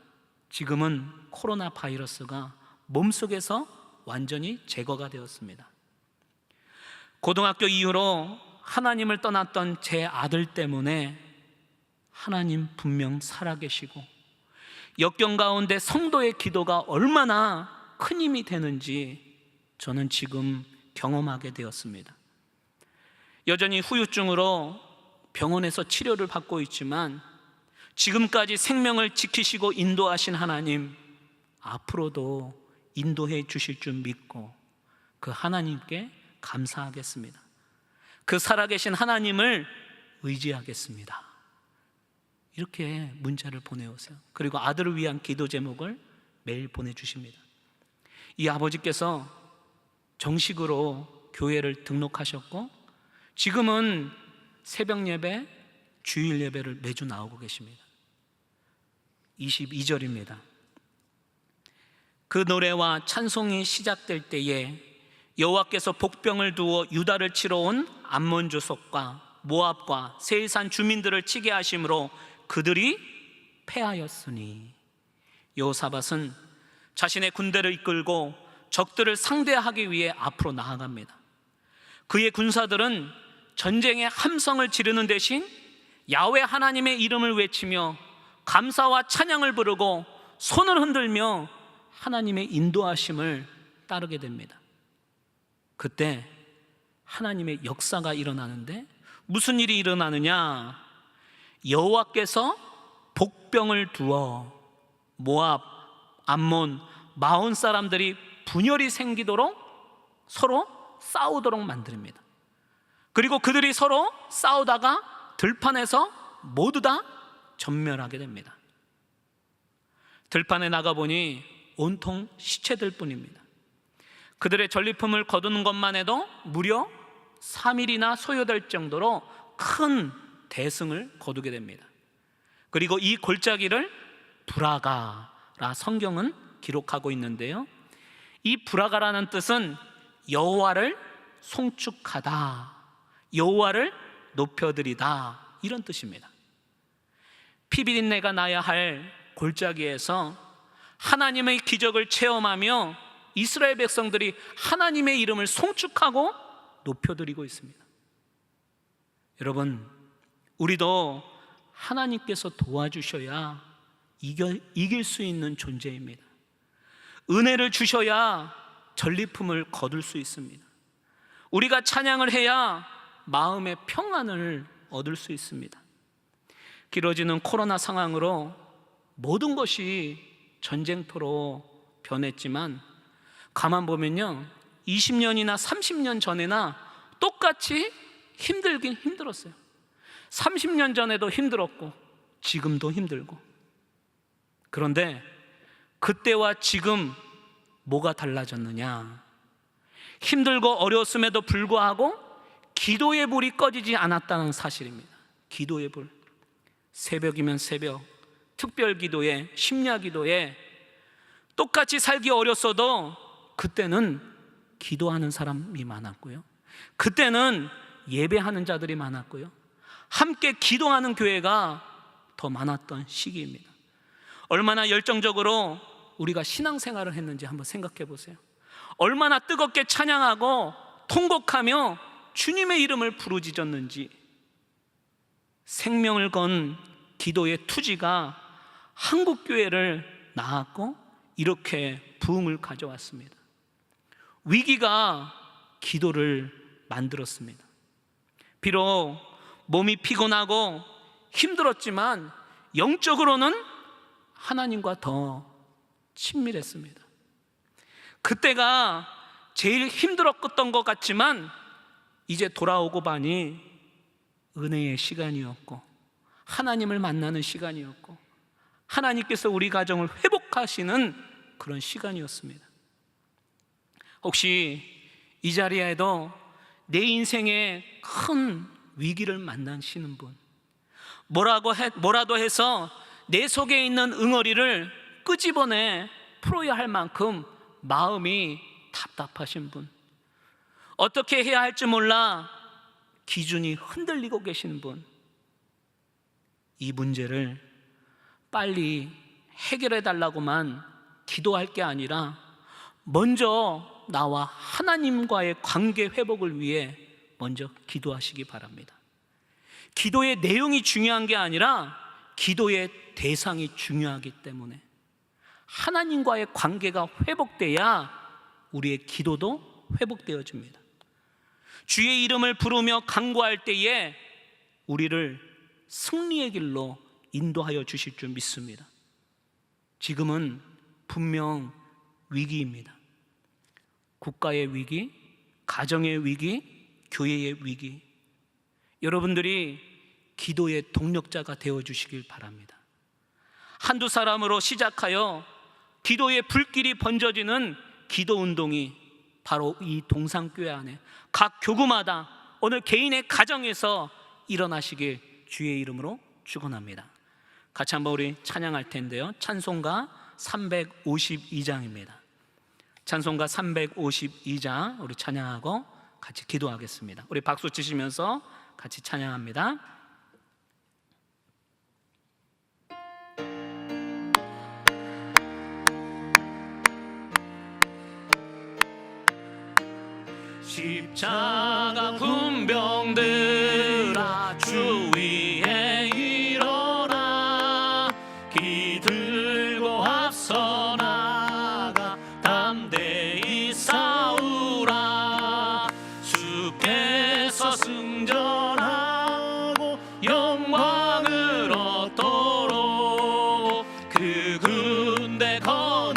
지금은 코로나 바이러스가 몸속에서 완전히 제거가 되었습니다. 고등학교 이후로 하나님을 떠났던 제 아들 때문에 하나님 분명 살아계시고 역경 가운데 성도의 기도가 얼마나 큰 힘이 되는지 저는 지금 경험하게 되었습니다. 여전히 후유증으로 병원에서 치료를 받고 있지만 지금까지 생명을 지키시고 인도하신 하나님, 앞으로도 인도해 주실 줄 믿고 그 하나님께 감사하겠습니다. 그 살아계신 하나님을 의지하겠습니다. 이렇게 문자를 보내오세요. 그리고 아들을 위한 기도 제목을 매일 보내주십니다. 이 아버지께서 정식으로 교회를 등록하셨고 지금은 새벽 예배, 주일 예배를 매주 나오고 계십니다. 22절입니다. 그 노래와 찬송이 시작될 때에 여호와께서 복병을 두어 유다를 치러 온 암몬 족속과 모압과 세일산 주민들을 치게 하심으로 그들이 패하였으니, 여호사밧은 자신의 군대를 이끌고 적들을 상대하기 위해 앞으로 나아갑니다. 그의 군사들은 전쟁의 함성을 지르는 대신 야훼 하나님의 이름을 외치며 감사와 찬양을 부르고 손을 흔들며 하나님의 인도하심을 따르게 됩니다. 그때 하나님의 역사가 일어나는데 무슨 일이 일어나느냐? 여호와께서 복병을 두어 모압, 암몬, 마온 사람들이 분열이 생기도록 서로 싸우도록 만듭니다. 그리고 그들이 서로 싸우다가 들판에서 모두 다 전멸하게 됩니다. 들판에 나가보니 온통 시체들 뿐입니다. 그들의 전리품을 거두는 것만 해도 무려 3일이나 소요될 정도로 큰 대승을 거두게 됩니다. 그리고 이 골짜기를 브라가라 성경은 기록하고 있는데요, 이 브라가라는 뜻은 여호와를 송축하다, 여호와를 높여드리다, 이런 뜻입니다. 피비린내가 나야 할 골짜기에서 하나님의 기적을 체험하며 이스라엘 백성들이 하나님의 이름을 송축하고 높여드리고 있습니다. 여러분, 우리도 하나님께서 도와주셔야 이길 수 있는 존재입니다. 은혜를 주셔야 전리품을 거둘 수 있습니다. 우리가 찬양을 해야 마음의 평안을 얻을 수 있습니다. 길어지는 코로나 상황으로 모든 것이 전쟁터로 변했지만 가만 보면요, 20년이나 30년 전에나 똑같이 힘들긴 힘들었어요. 30년 전에도 힘들었고 지금도 힘들고. 그런데 그때와 지금 뭐가 달라졌느냐? 힘들고 어려웠음에도 불구하고 기도의 불이 꺼지지 않았다는 사실입니다. 기도의 불. 새벽이면 새벽, 특별 기도에, 심야 기도에 똑같이 살기 어렸어도 그때는 기도하는 사람이 많았고요, 그때는 예배하는 자들이 많았고요, 함께 기도하는 교회가 더 많았던 시기입니다. 얼마나 열정적으로 우리가 신앙생활을 했는지 한번 생각해 보세요. 얼마나 뜨겁게 찬양하고 통곡하며 주님의 이름을 부르짖었는지. 생명을 건 기도의 투지가 한국교회를 낳았고 이렇게 부흥을 가져왔습니다. 위기가 기도를 만들었습니다. 비록 몸이 피곤하고 힘들었지만 영적으로는 하나님과 더 친밀했습니다. 그때가 제일 힘들었던 것 같지만 이제 돌아오고 보니 은혜의 시간이었고 하나님을 만나는 시간이었고 하나님께서 우리 가정을 회복하시는 그런 시간이었습니다. 혹시 이 자리에도 내 인생에 큰 위기를 만나시는 분, 뭐라도 해서 내 속에 있는 응어리를 끄집어내 풀어야 할 만큼 마음이 답답하신 분, 어떻게 해야 할지 몰라 기준이 흔들리고 계신 분, 이 문제를 빨리 해결해 달라고만 기도할 게 아니라 먼저 나와 하나님과의 관계 회복을 위해 먼저 기도하시기 바랍니다. 기도의 내용이 중요한 게 아니라 기도의 대상이 중요하기 때문에 하나님과의 관계가 회복돼야 우리의 기도도 회복되어집니다. 주의 이름을 부르며 간구할 때에 우리를 승리의 길로 인도하여 주실 줄 믿습니다. 지금은 분명 위기입니다. 국가의 위기, 가정의 위기, 교회의 위기. 여러분들이 기도의 동력자가 되어주시길 바랍니다. 한두 사람으로 시작하여 기도의 불길이 번져지는 기도운동이 바로 이 동산교회 안에 각 교구마다 오늘 개인의 가정에서 일어나시길 주의 이름으로 축원합니다. 같이 한번 우리 찬양할 텐데요, 찬송가 352장입니다. 찬송가 352장 우리 찬양하고 같이 기도하겠습니다. 우리 박수 치시면서 같이 찬양합니다. 십자가 군병들아 주 위에 일어나 기들고 앞서 나가 담대히 싸우라 주께서 승전하고 영광을 얻도록 그 군대 거느리사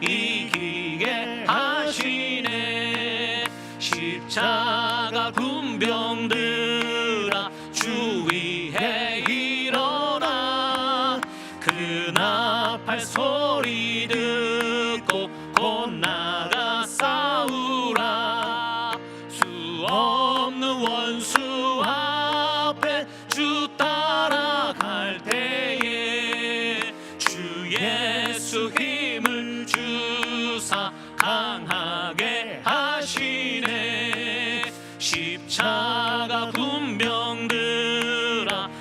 이기게 하시네. 십자가 군병들아 주 위에 일어나. 그 나팔 소리 듣고 곧 나가 싸우라. 수 없는 원수 앞에 주 따라갈 때에 주 예수 힘을 주사 강하게 하시네. 십자가 군병들아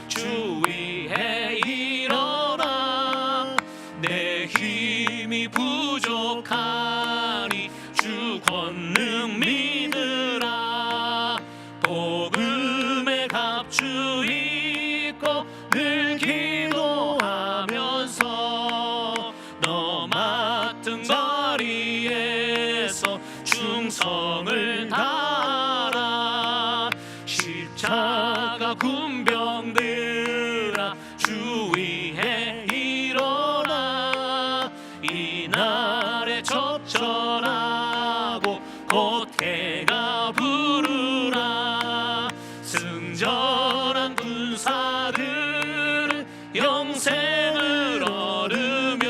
주 위에 일어나. 내 힘이 부족하니 주 권능 믿으라. 복음의 갑주 입고 늘 기도하면서 너 맡은 거리에서 충성을 다하라. 십자가 군병들아 주 위에 일어나. 이날에 적절하고 곧 해가 부르라. 승전한 군사들은 영생을 얻으며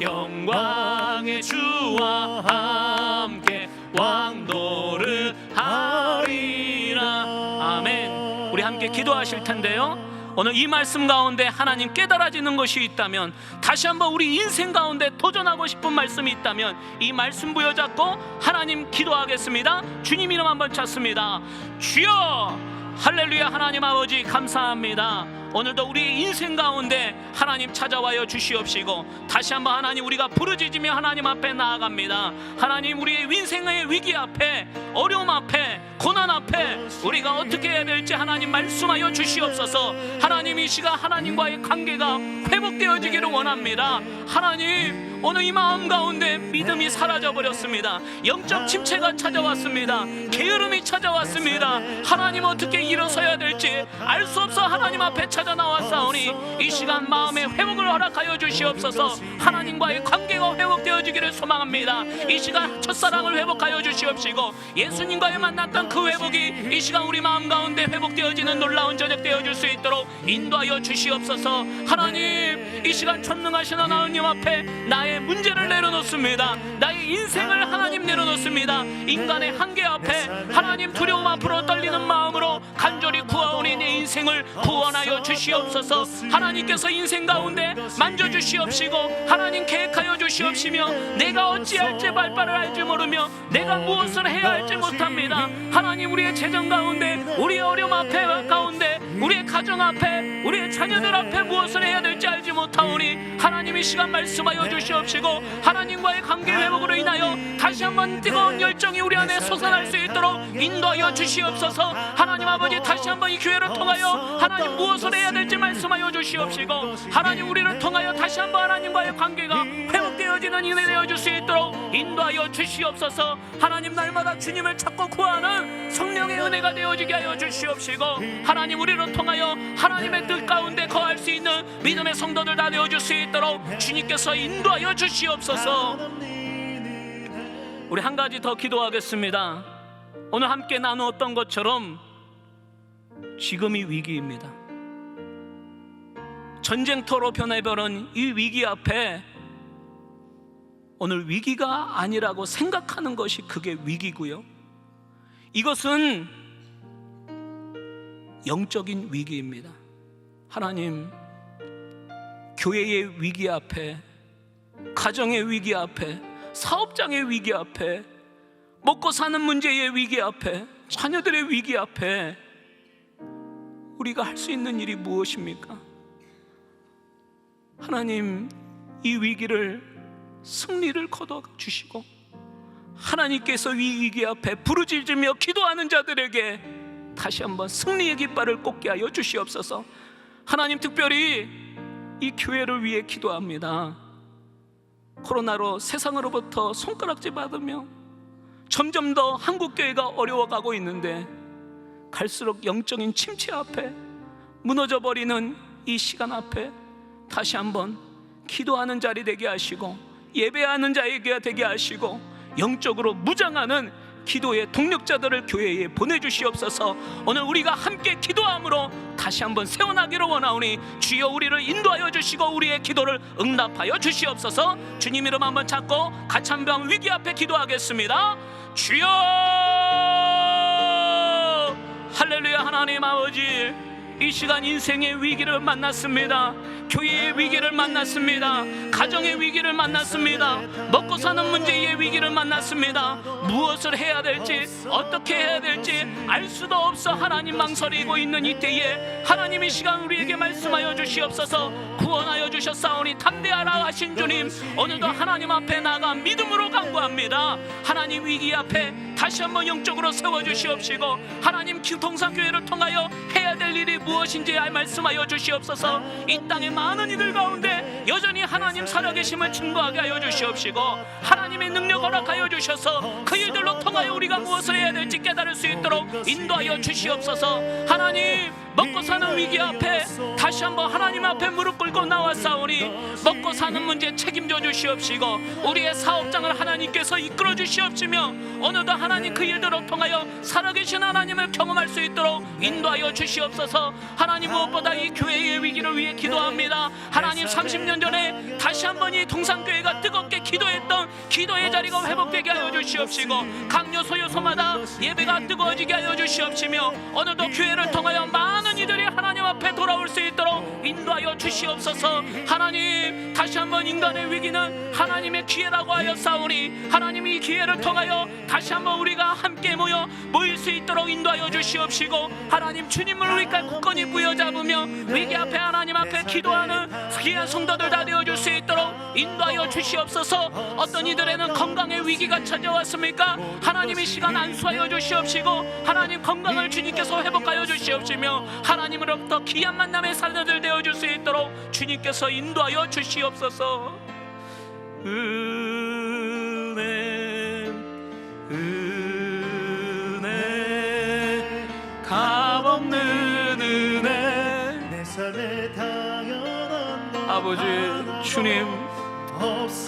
영광의 주와 함께 왕노를 하리라. 아멘. 우리 함께 기도하실 텐데요, 오늘 이 말씀 가운데 하나님 깨달아지는 것이 있다면, 다시 한번 우리 인생 가운데 도전하고 싶은 말씀이 있다면 이 말씀 부여잡고 하나님 기도하겠습니다. 주님 이름 한번 찾습니다. 주여, 할렐루야. 하나님 아버지 감사합니다. 오늘도 우리의 인생 가운데 하나님 찾아와여 주시옵시고, 다시 한번 하나님 우리가 부르짖으며 하나님 앞에 나아갑니다. 하나님 우리의 인생의 위기 앞에, 어려움 앞에, 고난 앞에 우리가 어떻게 해야 될지 하나님 말씀하여 주시옵소서. 하나님 이 시간 하나님과의 관계가 회복되어지기를 원합니다. 하나님 오늘 이 마음 가운데 믿음이 사라져버렸습니다. 영적 침체가 찾아왔습니다. 게으름이 찾아왔습니다. 하나님 어떻게 일어서야 될지 알 수 없어 하나님 앞에 찾아 나왔사오니 이 시간 마음의 회복을 허락하여 주시옵소서. 하나님과의 관계가 회복되어지기를 소망합니다. 이 시간 첫사랑을 회복하여 주시옵시고, 예수님과의 만났던 그 회복이 이 시간 우리 마음 가운데 회복되어지는 놀라운 저녁 되어줄 수 있도록 인도하여 주시옵소서. 하나님 이 시간 전능하신 하나님 앞에 나의 문제를 내려놓습니다. 나의 인생을 하나님 내려놓습니다. 인간의 한계 앞에 하나님 두려움 앞으로 떨리는 마음으로 간절히 구하오니 내 인생을 구원하여 주시옵소서. 하나님께서 인생 가운데 만져주시옵시고 하나님 계획하여 주시옵시며, 내가 어찌할지 발바를 알지 모르며 내가 무엇을 해야 할지 못합니다. 하나님 우리의 재정 가운데, 우리의 어려움 앞에 가운데, 우리의 가정 앞에, 우리의 자녀들 앞에 무엇을 해야 될지 알지 못하오니 하나님 이 시간 말씀하여 주시옵시고, 하나님과의 관계 회복으로 인하여 다시 한번 뜨거운 열정이 우리 안에 솟아날 수 있도록 인도하여 주시옵소서. 하나님 아버지 다시 한번 이 교회를 통하여 하나님 무엇을 해야 될지 말씀하여 주시옵시고, 하나님 우리를 통하여 다시 한번 하나님과의 관계가 회복되어지는 은혜 되어줄 수 있도록 인도하여 주시옵소서. 하나님 날마다 주님을 찾고 구하는 성령의 은혜가 되어지게 하여 주시옵시고, 하나님 우리를 통하여 하나님의 뜻 가운데 거할 수 있는 믿음의 성도들 다 되어줄 수 있도록 주님께서 인도하여 주시옵소서. 우리 한 가지 더 기도하겠습니다. 오늘 함께 나누었던 것처럼 지금이 위기입니다. 전쟁터로 변해버린 이 위기 앞에 오늘 위기가 아니라고 생각하는 것이 그게 위기고요, 이것은 영적인 위기입니다. 하나님, 교회의 위기 앞에, 가정의 위기 앞에, 사업장의 위기 앞에, 먹고 사는 문제의 위기 앞에, 자녀들의 위기 앞에 우리가 할 수 있는 일이 무엇입니까? 하나님, 이 위기를 승리를 거둬 주시고 하나님께서 이 위기 앞에 부르짖으며 기도하는 자들에게 다시 한번 승리의 깃발을 꽂게 하여 주시옵소서. 하나님, 특별히 이 교회를 위해 기도합니다. 코로나로 세상으로부터 손가락질 받으며 점점 더 한국교회가 어려워가고 있는데, 갈수록 영적인 침체 앞에 무너져버리는 이 시간 앞에 다시 한번 기도하는 자리 되게 하시고 예배하는 자에게 되게 하시고 영적으로 무장하는 기도의 동력자들을 교회에 보내주시옵소서. 오늘 우리가 함께 기도함으로 다시 한번 세워나기를 원하오니 주여 우리를 인도하여 주시고 우리의 기도를 응답하여 주시옵소서. 주님 이름 한번 찾고 같이 한번 위기 앞에 기도하겠습니다. 주여 할렐루야. 하나님 아버지, 이 시간 인생의 위기를 만났습니다. 교회의 위기를 만났습니다. 가정의 위기를 만났습니다. 먹고 사는 문제의 위기를 만났습니다. 무엇을 해야 될지 어떻게 해야 될지 알 수도 없어 하나님 망설이고 있는 이때에 하나님 이 시간 우리에게 말씀하여 주시옵소서. 구원하여 주셨사오니 담대하라 하신 주님, 오늘도 하나님 앞에 나가 믿음으로 간구합니다. 하나님 위기 앞에 다시 한번 영적으로 세워주시옵시고 하나님 동산교회를 통하여 해야 될 일이 무엇인지 말씀하여 주시옵소서. 이 땅의 많은 이들 가운데 여전히 하나님 살아계심을 증거하게 하여 주시옵시고 하나님의 능력 허락하여 주셔서 그 일들로 통하여 우리가 무엇을 해야 될지 깨달을 수 있도록 인도하여 주시옵소서. 하나님 먹고 사는 위기 앞에 다시 한번 하나님 앞에 무릎 꿇고 나왔사오니 먹고 사는 문제 책임져 주시옵시고 우리의 사업장을 하나님께서 이끌어 주시옵시며 오늘도 하나님 그 일들을 통하여 살아계신 하나님을 경험할 수 있도록 인도하여 주시옵소서. 하나님 무엇보다 이 교회의 위기를 위해 기도합니다. 하나님 30년 전에 다시 한번 이 동산교회가 뜨겁게 기도했던 기도의 자리가 회복되게 하여 주시옵시고 강요 소요소마다 예배가 뜨거워지게 하여 주시옵시며 오늘도 교회를 통하여 많은 이들이 하나님 앞에 돌아올 수 있도록 인도하여 주시옵소서. 하나님 다시 한번 인간의 위기는 하나님의 기회라고 하였사오니 하나님 이 기회를 통하여 다시 한번 우리가 함께 모일 수 있도록 인도하여 주시옵시고 하나님 주님을 우리가 굳건히 부여잡으며 위기 앞에 하나님 앞에 기도하는 귀한 성도들 다 되어줄 수 있도록 인도하여 주시옵소서. 어떤 이들에는 건강의 위기가 찾아왔습니까? 하나님 이 시간 안수하여 주시옵시고 하나님 건강을 주님께서 회복하여 주시옵시며 하나님으로부터 귀한 만남의 사람들 되어줄 수 있도록 주님께서 인도하여 주시옵소서. 은혜 값없는 은혜 내 삶에 당연한 아버지 주님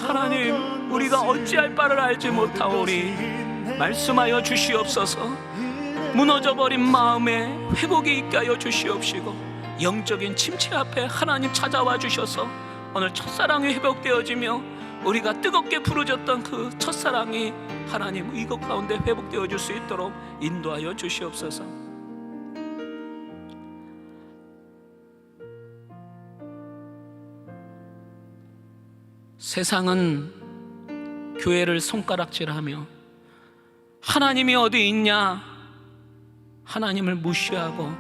하나님 우리가 어찌할 바를 알지 못하오니 말씀하여 주시옵소서. 무너져버린 마음에 회복이 있게 하여 주시옵시고 영적인 침체 앞에 하나님 찾아와 주셔서 오늘 첫사랑이 회복되어지며 우리가 뜨겁게 부르짖던 그 첫사랑이 하나님 이것 가운데 회복되어 줄 수 있도록 인도하여 주시옵소서. 세상은 교회를 손가락질하며 하나님이 어디 있냐 하나님을 무시하고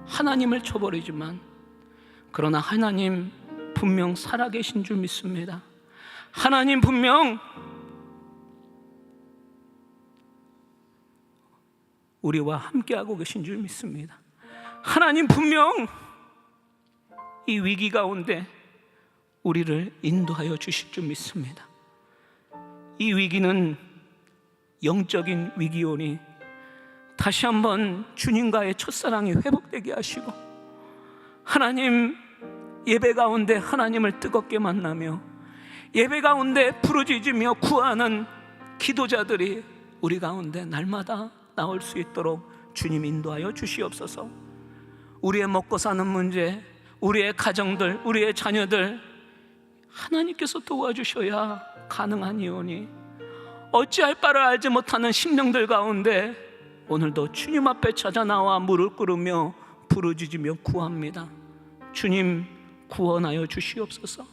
하나님을 쳐버리지만 그러나 하나님 분명 살아계신 줄 믿습니다. 하나님 분명 우리와 함께하고 계신 줄 믿습니다. 하나님 분명 이 위기 가운데 우리를 인도하여 주실 줄 믿습니다. 이 위기는 영적인 위기오니 다시 한번 주님과의 첫사랑이 회복되게 하시고 하나님 예배 가운데 하나님을 뜨겁게 만나며 예배 가운데 부르짖으며 구하는 기도자들이 우리 가운데 날마다 나올 수 있도록 주님 인도하여 주시옵소서. 우리의 먹고 사는 문제, 우리의 가정들, 우리의 자녀들 하나님께서 도와주셔야 가능하니오니 어찌할 바를 알지 못하는 심령들 가운데 오늘도 주님 앞에 찾아 나와 무릎 꿇으며 부르짖으며 구합니다. 주님 구원하여 주시옵소서.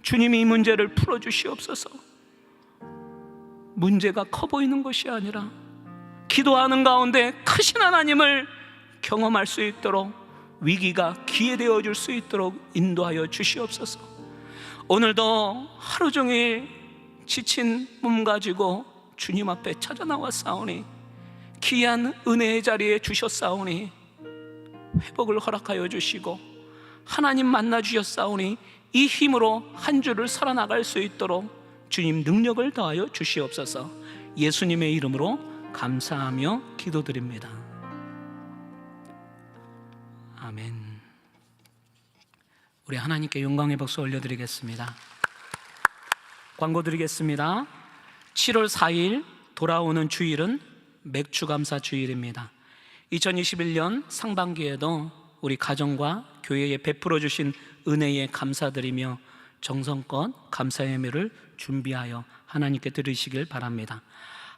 주님이 이 문제를 풀어주시옵소서. 문제가 커 보이는 것이 아니라 기도하는 가운데 크신 하나님을 경험할 수 있도록 위기가 기회 되어줄 수 있도록 인도하여 주시옵소서. 오늘도 하루 종일 지친 몸 가지고 주님 앞에 찾아 나왔사오니 귀한 은혜의 자리에 주셨사오니 회복을 허락하여 주시고 하나님 만나 주셨사오니 이 힘으로 한 주를 살아나갈 수 있도록 주님 능력을 더하여 주시옵소서. 예수님의 이름으로 감사하며 기도드립니다. 아멘. 우리 하나님께 영광의 박수 올려드리겠습니다. 광고 드리겠습니다. 7월 4일 돌아오는 주일은 맥주감사 주일입니다. 2021년 상반기에도 우리 가정과 교회에 베풀어 주신 은혜에 감사드리며 정성껏 감사 예배를 준비하여 하나님께 드리시길 바랍니다.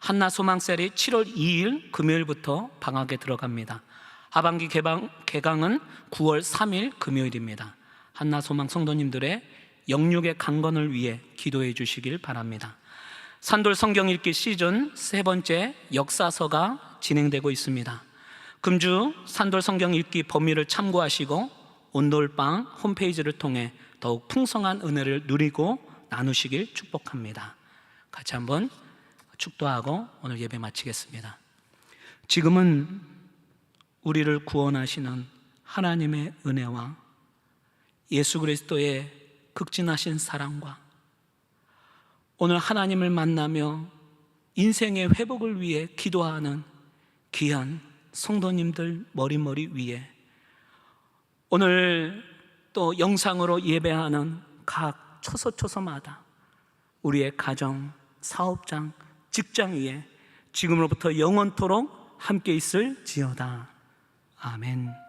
한나 소망셀이 7월 2일 금요일부터 방학에 들어갑니다. 하반기 개강은 9월 3일 금요일입니다. 한나 소망 성도님들의 영육의 강건을 위해 기도해 주시길 바랍니다. 산돌 성경 읽기 시즌 세 번째 역사서가 진행되고 있습니다. 금주 산돌 성경 읽기 범위를 참고하시고 온돌방 홈페이지를 통해 더욱 풍성한 은혜를 누리고 나누시길 축복합니다. 같이 한번 축도하고 오늘 예배 마치겠습니다. 지금은 우리를 구원하시는 하나님의 은혜와 예수 그리스도의 극진하신 사랑과 오늘 하나님을 만나며 인생의 회복을 위해 기도하는 귀한 성도님들 머리머리 위에 오늘 또 영상으로 예배하는 각 초소초소마다 우리의 가정, 사업장, 직장 위에 지금으로부터 영원토록 함께 있을지어다. 아멘.